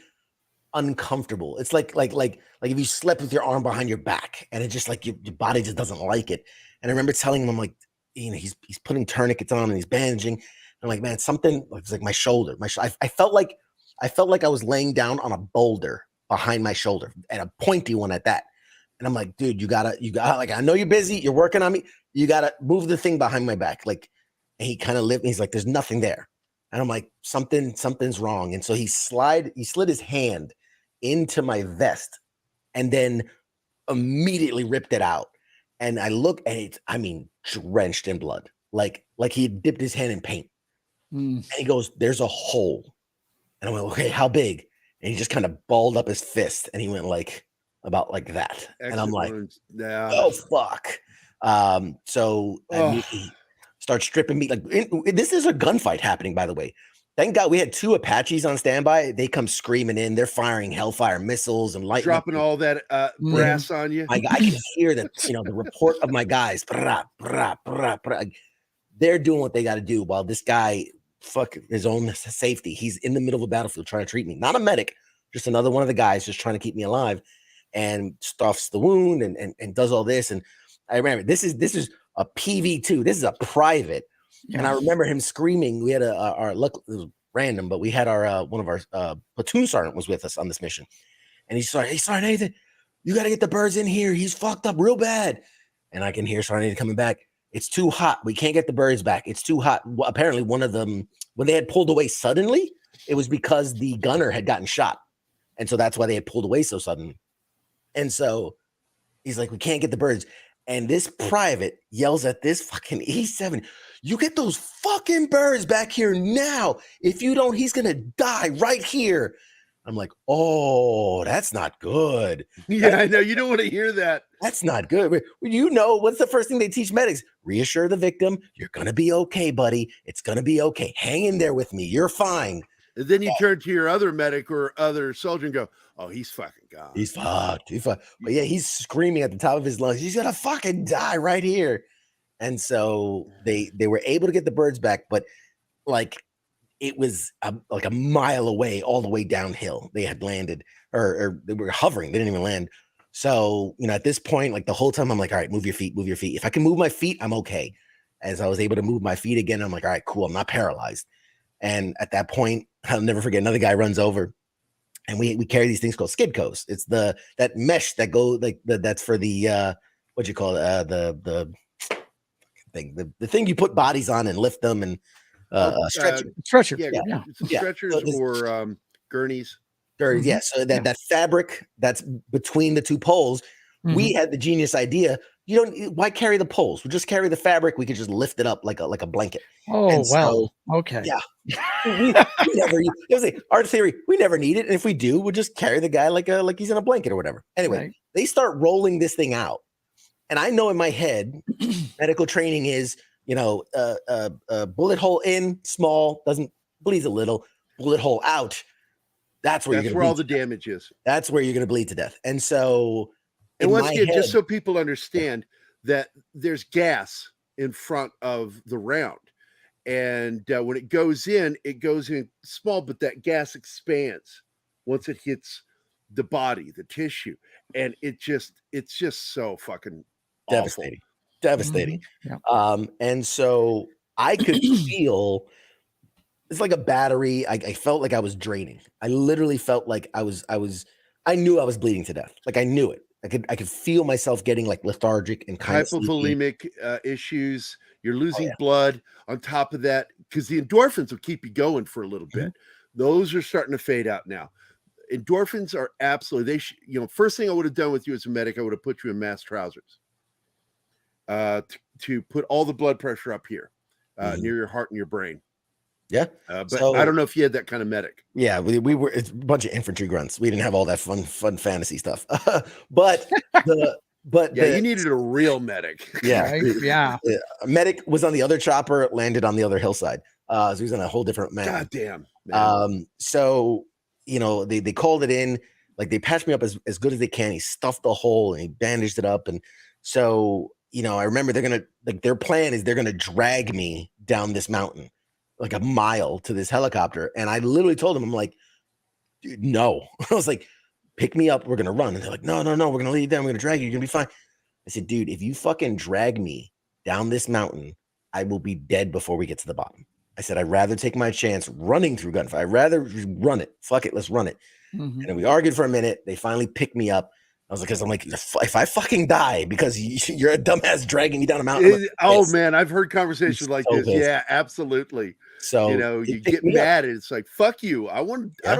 uncomfortable. It's like if you slept with your arm behind your back and it just like your body just doesn't like it. And I remember telling him, I'm like, he's putting tourniquets on and he's bandaging. I'm like, man, something it's like my shoulder. I felt like I was laying down on a boulder behind my shoulder, and a pointy one at that. And I'm like, dude, you gotta like, I know you're busy, you're working on me. You gotta move the thing behind my back. Like, and he kind of lived. He's like, there's nothing there. And I'm like, something's wrong. And so he slid his hand into my vest and then immediately ripped it out. And I look and it's, drenched in blood. Like he had dipped his hand in paint. And he goes, there's a hole. And I went, okay, how big? And he just kind of balled up his fist and he went like about like that. And I'm like, oh fuck. So he starts stripping me. Like this is a gunfight happening, by the way. Thank God we had 2 Apaches on standby. They come screaming in. They're firing Hellfire missiles and lightning. Dropping all that brass on you. I can hear that, the report of my guys. Brah, brah, brah, brah. They're doing what they got to do while this guy, fuck his own safety. He's in the middle of a battlefield trying to treat me. Not a medic, just another one of the guys just trying to keep me alive and stuffs the wound and does all this. And I remember this is a PV2. This is a private. Yeah. And I remember him screaming. We had our luck, it was random, but we had our one of our platoon sergeant was with us on this mission. And he started, hey, Sergeant Nathan, you got to get the birds in here. He's fucked up real bad. And I can hear Sergeant Nathan coming back. It's too hot. We can't get the birds back. It's too hot. Well, apparently one of them, when they had pulled away suddenly, it was because the gunner had gotten shot. And so that's why they had pulled away so suddenly. And so he's like, we can't get the birds. And this private yells at this fucking E7, you get those fucking birds back here now. If you don't, he's going to die right here. I'm like, oh, that's not good. Yeah, I know. You don't want to hear that. That's not good. What's the first thing they teach medics? Reassure the victim. You're going to be okay, buddy. It's going to be okay. Hang in there with me. You're fine. And then you turn to your other medic or other soldier and go, oh, he's fucking gone. He's fucked. But yeah, he's screaming at the top of his lungs. He's going to fucking die right here. And so they were able to get the birds back, but like it was like a mile away, all the way downhill. They had landed or they were hovering. They didn't even land. So, at this point, like the whole time I'm like, all right, move your feet, move your feet. If I can move my feet, I'm okay. As I was able to move my feet again, I'm like, all right, cool. I'm not paralyzed. And at that point, I'll never forget, another guy runs over and we carry these things called skidcoes. It's that mesh that go like that's for the what you call it, the thing, the thing you put bodies on and lift them and stretcher. Yeah. Stretchers or gurneys. Yeah. So that fabric that's between the 2 poles, we had the genius idea. Why carry the poles? We'll just carry the fabric. We could just lift it up like a blanket. Oh, well, okay. Yeah. we never, it was like our theory. We never need it. And if we do, we'll just carry the guy like he's in a blanket or whatever. Anyway, They start rolling this thing out. And I know in my head, medical training is, bullet hole in, small, doesn't bleeds a little, bullet hole out. That's where all the damage is. That's where you're going to bleed to death. And so, and once again, just so people understand that there's gas in front of the round. And when it goes in small, but that gas expands once it hits the body, the tissue. And it's just so fucking devastating. Mm-hmm. Yeah. And so I could feel it's like a battery. I felt like I was draining. I literally felt like I knew I was bleeding to death. Like I knew it. I could feel myself getting like lethargic and kind of hypovolemic issues. You're losing blood on top of that because the endorphins will keep you going for a little bit. Those are starting to fade out now. Endorphins are absolutely, first thing I would have done with you as a medic, I would have put you in mass trousers to put all the blood pressure up here near your heart and your brain. Yeah. But I don't know if you had that kind of medic. Yeah, we were, it's a bunch of infantry grunts. We didn't have all that fun fantasy stuff. But you needed a real medic. Yeah. Right? Yeah. A medic was on the other chopper, landed on the other hillside. So he was on a whole different map. God damn. Man. So, they called it in, like they patched me up as good as they can. He stuffed the hole and he bandaged it up. And so I remember their plan is they're gonna drag me down this mountain like a mile to this helicopter. And I literally told them, I'm like, dude, no. I was like, pick me up, we're gonna run. And they're like, no, we're gonna leave you down, we're gonna drag you, you're gonna be fine. I said, dude, if you fucking drag me down this mountain, I will be dead before we get to the bottom. I said, I'd rather take my chance running through gunfire. I'd rather run it. Fuck it, let's run it. And then we argued for a minute. They finally picked me up. I was like, because I'm like, if I fucking die because you're a dumbass dragging me down a mountain. Man, I've heard conversations like this. Pissed. Yeah, absolutely. So you get mad and it's like, fuck you. I don't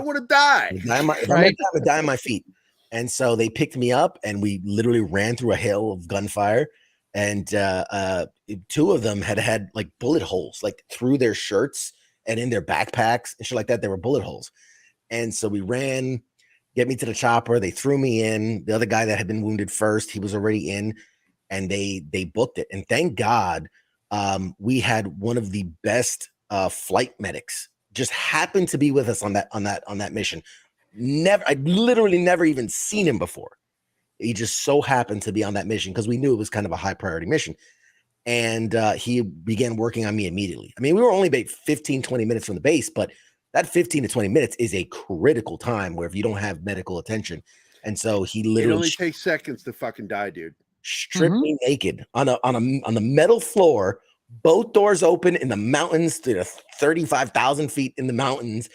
want to die. I'm gonna die on my feet. And so they picked me up and we literally ran through a hail of gunfire. And two of them had like bullet holes like through their shirts and in their backpacks and shit like that. There were bullet holes. And so we ran, get me to the chopper. They threw me in. The other guy that had been wounded first, he was already in, and they booked it. And thank God, we had one of the best flight medics just happened to be with us on that mission. I'd literally never even seen him before. He just so happened to be on that mission because we knew it was kind of a high priority mission. And he began working on me immediately. I mean, we were only about 15, 20 minutes from the base, but that 15 to 20 minutes is a critical time where if you don't have medical attention. And so he literally... It only takes seconds to fucking die, dude. Stripped me naked on the metal floor, both doors open in the mountains to 35,000 feet in the mountains,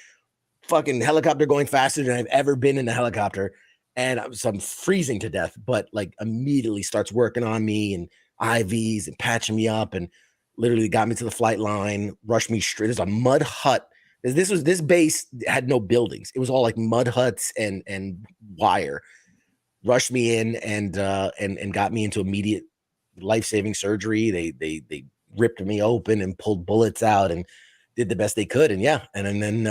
fucking helicopter going faster than I've ever been in a helicopter. And I'm freezing to death, but like immediately starts working on me and IVs and patching me up and literally got me to the flight line, rushed me straight. There's a mud hut. This base had no buildings. It was all like mud huts and wire. Rushed me in and got me into immediate life-saving surgery. They ripped me open and pulled bullets out and did the best they could. And yeah, and then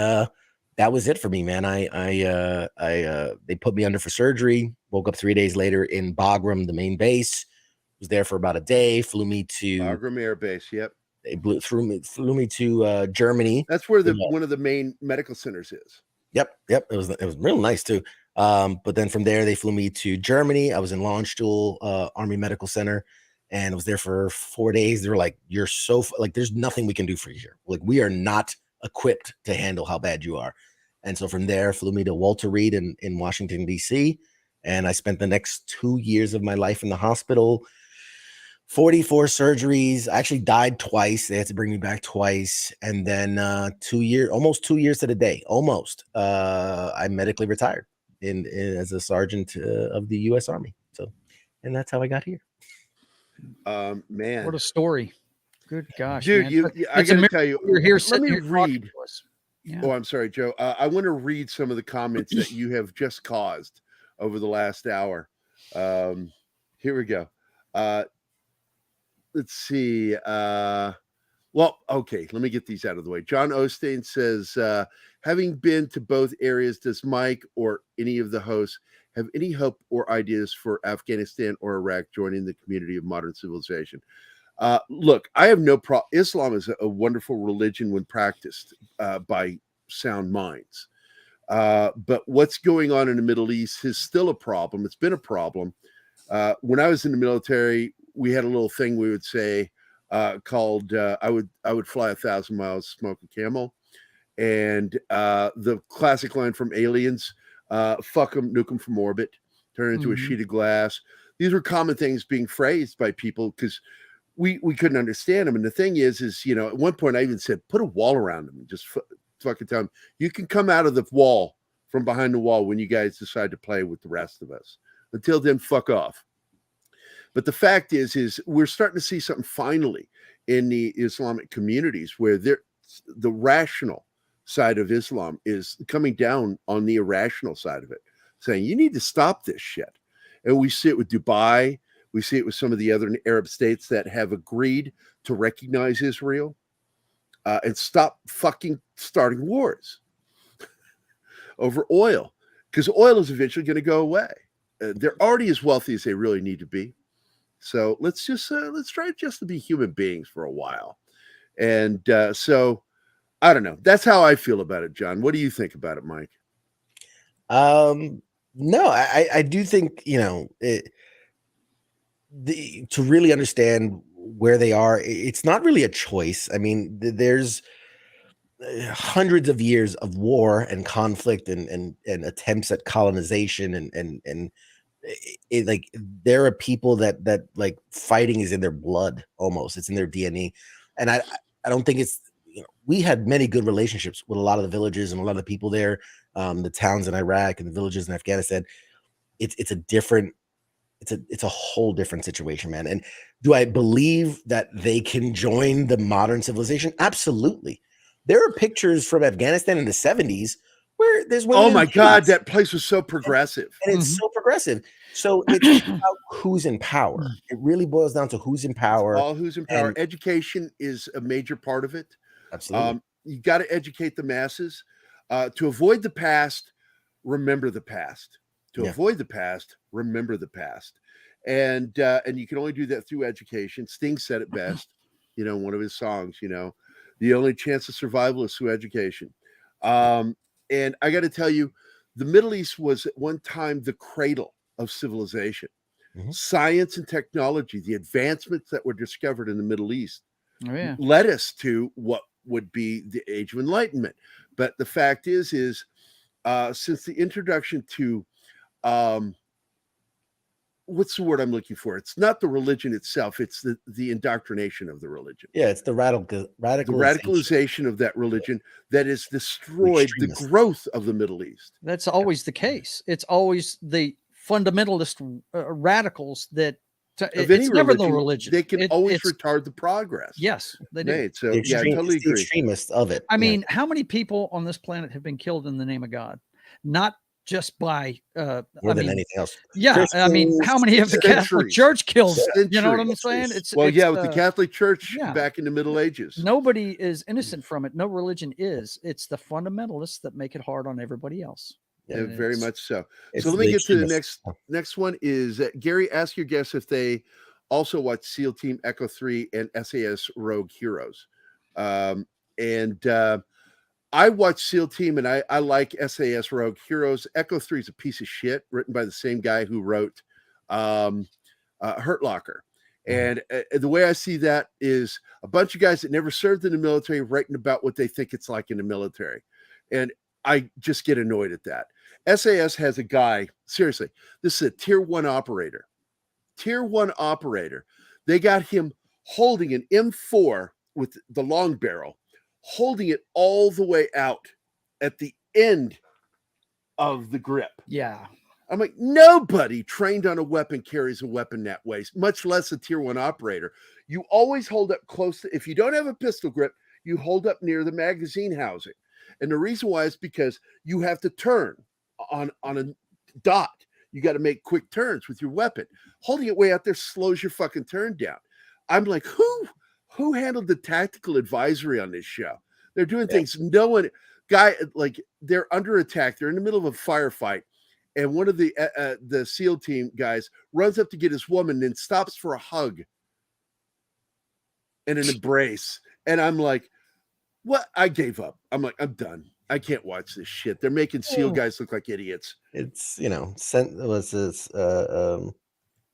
that was it for me, man. They put me under for surgery. Woke up 3 days later in Bagram, the main base. Was there for about a day. Flew me to Bagram Air Base. Yep. They flew me to Germany. That's where one of the main medical centers is. Yep. It was real nice too. But then from there they flew me to Germany. I was in Landstuhl Army Medical Center and I was there for 4 days. They were like, "You're so like, there's nothing we can do for you here. Like, we are not equipped to handle how bad you are." And so from there, flew me to Walter Reed in Washington, D.C. And I spent the next 2 years of my life in the hospital. 44 surgeries. I actually died twice. They had to bring me back twice. And then almost 2 years to the day, I medically retired as a sergeant of the U.S. Army. So, and that's how I got here. Man, what a story. Good gosh, dude. man. I gotta tell you, you're here. Let me read. Yeah. Oh, I'm sorry, Joe. I want to read some of the comments that you have just caused over the last hour. Here we go. Let's see. Well, okay, let me get these out of the way. John Osteen says, having been to both areas, does Mike or any of the hosts have any hope or ideas for Afghanistan or Iraq joining the community of modern civilization? Look, I have no problem. Islam is a wonderful religion when practiced by sound minds. But what's going on in the Middle East is still a problem. It's been a problem. When I was in the military, we had a little thing we would say called I would fly 1,000 miles, smoke a camel. And the classic line from Aliens, fuck them, nuke them from orbit, turn into a sheet of glass. These were common things being phrased by people because we couldn't understand them. And the thing is, at one point I even said, put a wall around them and just fucking tell them, you can come out of the wall from behind the wall when you guys decide to play with the rest of us. Until then, fuck off. But the fact is we're starting to see something finally in the Islamic communities where the rational side of Islam is coming down on the irrational side of it, saying you need to stop this shit. And we see it with Dubai. We see it with some of the other Arab states that have agreed to recognize Israel and stop fucking starting wars over oil, because oil is eventually going to go away. They're already as wealthy as they really need to be. So let's try just to be human beings for a while. And so I don't know. That's how I feel about it, John. What do you think about it, Mike? No, I do think, to really understand where they are, it's not really a choice. I mean, there's hundreds of years of war and conflict and attempts at colonization and like there are people that like fighting is in their blood, almost it's in their DNA. And I don't think it's, we had many good relationships with a lot of the villages and a lot of the people there, the towns in Iraq and the villages in Afghanistan. It's a whole different situation, man. And do I believe that they can join the modern civilization? Absolutely. There are pictures from Afghanistan in the 70s where there's women. Oh my God, that place was so progressive. And it's so progressive. So it's about who's in power. It really boils down to who's in power. All who's in power. Education is a major part of it. Absolutely. You got to educate the masses. To avoid the past, remember the past. To avoid the past, remember the past. And you can only do that through education. Sting said it best, one of his songs, the only chance of survival is through education. And I got to tell you, the Middle East was at one time the cradle of civilization. Science and technology, the advancements that were discovered in the Middle East led us to what would be the Age of Enlightenment. But the fact is since the introduction to what's the word I'm looking for? It's not the religion itself. It's the indoctrination of the religion. Yeah, it's the radicalization of that religion that has destroyed the growth of the Middle East. That's always the case. It's always the fundamentalist radicals that it's never the religion. They can always retard the progress. Yes, they do. Right, so yeah, I totally agree. The extremists of it. I mean, how many people on this planet have been killed in the name of God? Not just by more than anything else. Yeah, Christians, I mean, how many of the Catholic Church killed? You know what I'm saying? With the Catholic Church back in the Middle Ages. Nobody is innocent from it. No religion is. It's the fundamentalists that make it hard on everybody else. Yeah, very much so. So let me get to the next one is Gary, ask your guests if they also watch SEAL Team Echo 3 and SAS Rogue Heroes. I watch SEAL Team and I like SAS Rogue Heroes. Echo 3 is a piece of shit written by the same guy who wrote Hurt Locker. And the way I see that is a bunch of guys that never served in the military writing about what they think it's like in the military. And I just get annoyed at that. SAS has a guy, seriously, this is a tier 1 operator. Tier 1 operator. They got him holding an M4 with the long barrel, holding it all the way out at the end of the grip. Yeah. I'm like, nobody trained on a weapon carries a weapon that way, much less a tier 1 operator. You always hold up close to, if you don't have a pistol grip, you hold up near the magazine housing. And the reason why is because you have to turn on a dot. You got to make quick turns with your weapon. Holding it way out there slows your fucking turn down. I'm like, who handled the tactical advisory on this show? They're doing things no one, like they're under attack. They're in the middle of a firefight. And one of the SEAL team guys runs up to get his woman, then stops for a hug and an embrace. And I'm like, what? I gave up. I'm like, I'm done. I can't watch this shit. They're making SEAL guys look like idiots. It's,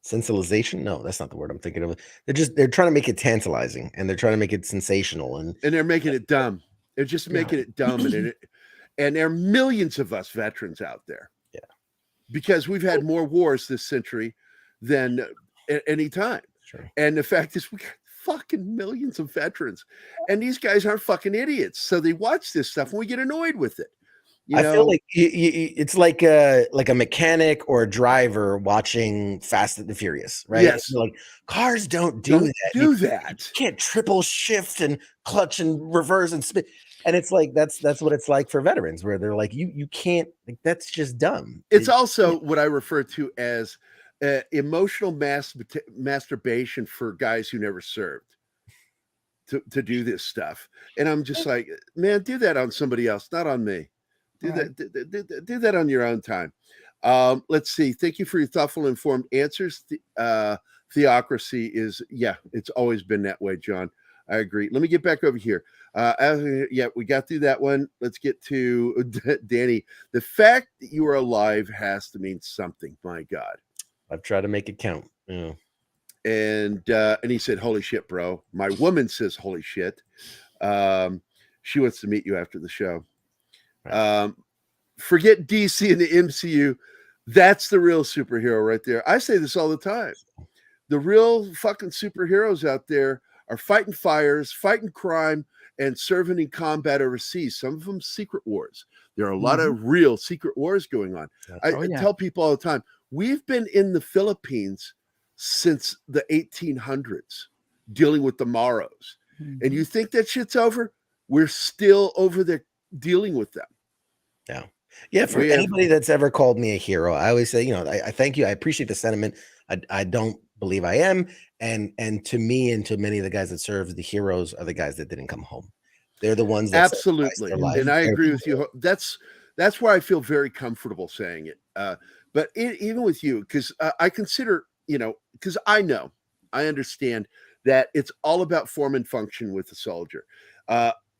sensationalization. No, that's not the word I'm thinking of. They're trying to make it tantalizing and they're trying to make it sensational. And they're making it dumb. They're just making it dumb. And there are millions of us veterans out there. Yeah. Because we've had more wars this century than any time. Sure. And the fact is we got fucking millions of veterans. And these guys aren't fucking idiots. So they watch this stuff and we get annoyed with it. I feel like it's like a mechanic or a driver watching Fast and the Furious, right? Yes. Like cars don't do that. You can't triple shift and clutch and reverse and spin. And it's like that's what it's like for veterans, where they're like, you can't, like, that's just dumb. It's also what I refer to as emotional masturbation for guys who never served to do this stuff. And I'm just like, man, do that on somebody else, not on me. Do that on your own time. Let's see. Thank you for your thoughtful, informed answers. Theocracy is, it's always been that way, John. I agree. Let me get back over here. We got through that one. Let's get to Danny. The fact that you are alive has to mean something. My God. I've tried to make it count. Yeah. And he said, "Holy shit, bro. My woman says, holy shit. She wants to meet you after the show." Forget DC and the MCU. That's the real superhero right there. I say this all the time. The real fucking superheroes out there are fighting fires, fighting crime, and serving in combat overseas. Some of them secret wars. There are a lot of real secret wars going on. I tell people all the time, we've been in the Philippines since the 1800s dealing with the Moros. And you think that shit's over? We're still over there dealing with them. Yeah. Yeah. For anybody that's ever called me a hero, I always say, I thank you. I appreciate the sentiment. I don't believe I am. And to me and to many of the guys that serve, the heroes are the guys that didn't come home. They're the ones that absolutely. And I agree with you. That's why I feel very comfortable saying it. But even with you, because I consider, because I understand that it's all about form and function with a soldier.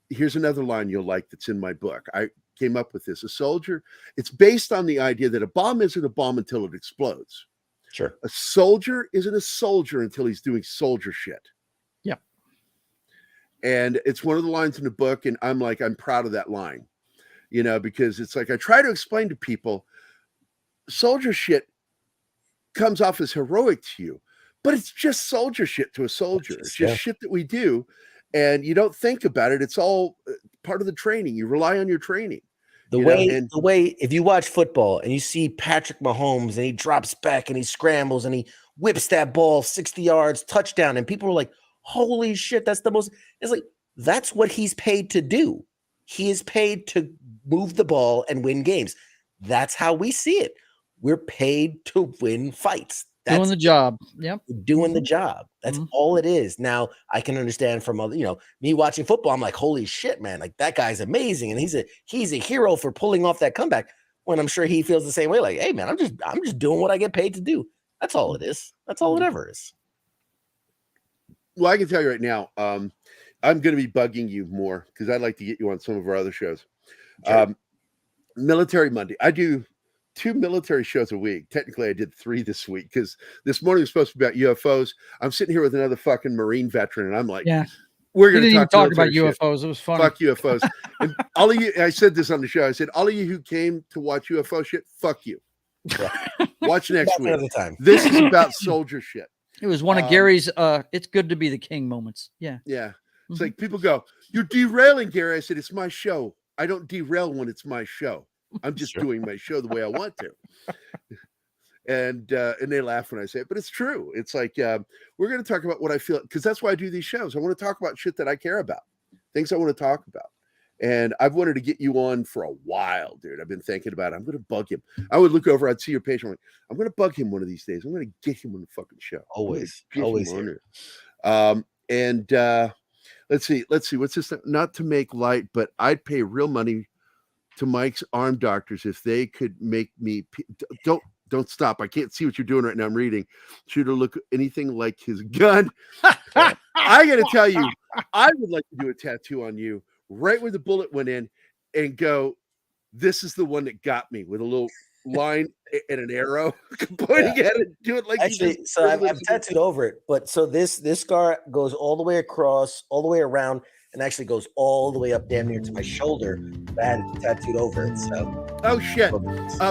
Here's another line you'll like that's in my book. I came up with this. A soldier, it's based on the idea that a bomb isn't a bomb until it explodes. Sure. A soldier isn't a soldier until he's doing soldier shit. Yeah. And it's one of the lines in the book, and I'm proud of that line, because it's like I try to explain to people, soldier shit comes off as heroic to you, but it's just soldier shit to a soldier. It's just shit that we do, and you don't think about it. It's all part of the training. You rely on your training. The way, if you watch football and you see Patrick Mahomes and he drops back and he scrambles and he whips that ball 60 yards, touchdown, and people are like, holy shit, that's the most, it's like, that's what he's paid to do. He is paid to move the ball and win games. That's how we see it. We're paid to win fights. That's doing the job. Yep. Doing the job. That's all it is. Now, I can understand from other, me watching football, I'm like, holy shit, man, like that guy's amazing. And he's a hero for pulling off that comeback, when I'm sure he feels the same way. Like, hey man, I'm just doing what I get paid to do. That's all it is. That's all it ever is. Well, I can tell you right now, I'm going to be bugging you more because I'd like to get you on some of our other shows. Sure. Military Monday. I do 2 military shows a week. Technically, I did 3 this week because this morning was supposed to be about UFOs. I'm sitting here with another fucking Marine veteran, and I'm like, we're going to talk about UFOs. Shit. It was fun. Fuck UFOs. And all of you, I said this on the show. I said, all of you who came to watch UFO shit, fuck you. Watch next week. Time. This is about soldier shit. It was one of Gary's it's good to be the king moments. Yeah. Yeah. It's like people go, you're derailing, Gary. I said, it's my show. I don't derail when it's my show. I'm just doing my show the way I want to. And they laugh when I say it, but it's true. It's like, we're going to talk about what I feel, because that's why I do these shows. I want to talk about shit that I care about, things I want to talk about. And I've wanted to get you on for a while, dude. I've been thinking about it. I'm going to bug him. I would look over, I'd see your page. I'm like, I'm going to bug him one of these days. I'm going to get him on the fucking show. Always. Let's see. What's this? Not to make light, but I'd pay real money to Mike's arm doctors if they could make me. Don't stop. I can't see what you're doing right now. I'm reading. Should it look anything like his gun? I got to tell you, I would like to do a tattoo on you right where the bullet went in and go, this is the one that got me, with a little line and an arrow pointing at it. Do it like actually. So I've tattooed over it, but so this scar goes all the way across, all the way around, and actually goes all the way up damn near to my shoulder. I had it tattooed over it. So oh shit!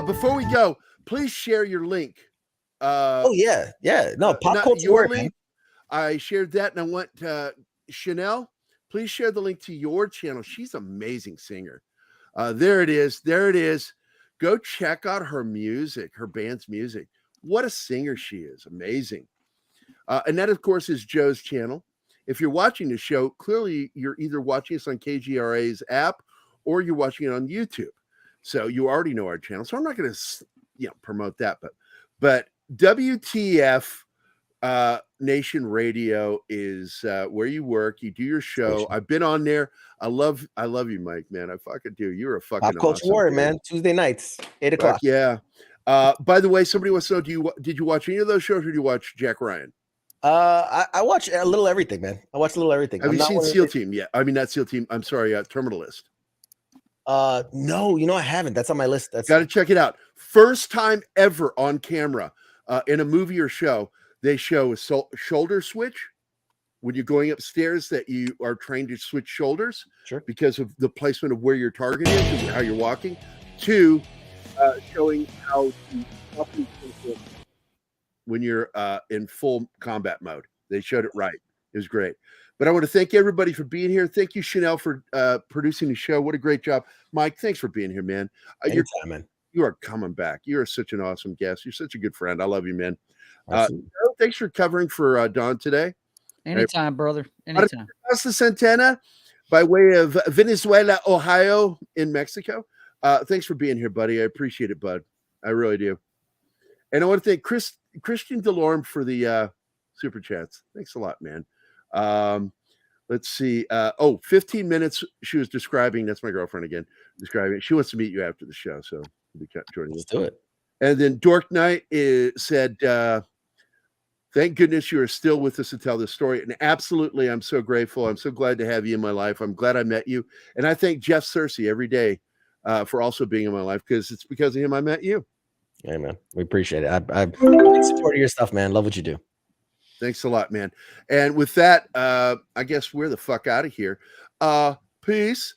Before we go, please share your link. No, pop culture your link. I shared that, and I want Chanel. Please share the link to your channel. She's an amazing singer. There it is. Go check out her music, her band's music. What a singer she is. Amazing. And that, of course, is Joe's channel. If you're watching the show, clearly you're either watching us on KGRA's app or you're watching it on YouTube. So you already know our channel. So I'm not going to promote that. But WTF Nation Radio is where you work. You do your show. I've been on there. I love you, Mike, man. I fucking do. You're a fucking Pop Culture Warrior, man. Tuesday nights, 8 o'clock. Yeah. By the way, somebody wants to know, did you watch any of those shows, or did you watch Jack Ryan? I watch a little everything, man. I watch a little everything. Have you seen SEAL Team yet? I mean, not SEAL Team. I'm sorry, Terminalist. No, I haven't. That's on my list. That's got to check it out. First time ever on camera in a movie or show They show a shoulder switch when you're going upstairs, that you are trained to switch shoulders, sure, because of the placement of where your target is and how you're walking. 2, showing how to when you're in full combat mode. They showed it right. It was great. But I want to thank everybody for being here. Thank you, Chanel, for producing the show. What a great job. Mike, thanks for being here, man. Anytime, man. You are coming back. You are such an awesome guest. You're such a good friend. I love you, man. Thanks for covering for Don today. Anytime, brother. Anytime. Costa Santana, by way of Venezuela, Ohio, in Mexico. Thanks for being here, buddy. I appreciate it, bud. I really do. And I want to thank Christian Delorme for the super chats. Thanks a lot, man. Let's see. 15 minutes. She was describing. That's my girlfriend again. Describing. She wants to meet you after the show, so we'll be joining. Let's do it. And then Dork Knight said, "Thank goodness you are still with us to tell this story." And absolutely, I'm so grateful. I'm so glad to have you in my life. I'm glad I met you. And I thank Jeff Searcy every day for also being in my life, because it's because of him I met you. Hey, man. We appreciate it. I'm in support of your stuff, man. Love what you do. Thanks a lot, man. And with that, I guess we're the fuck out of here. Peace.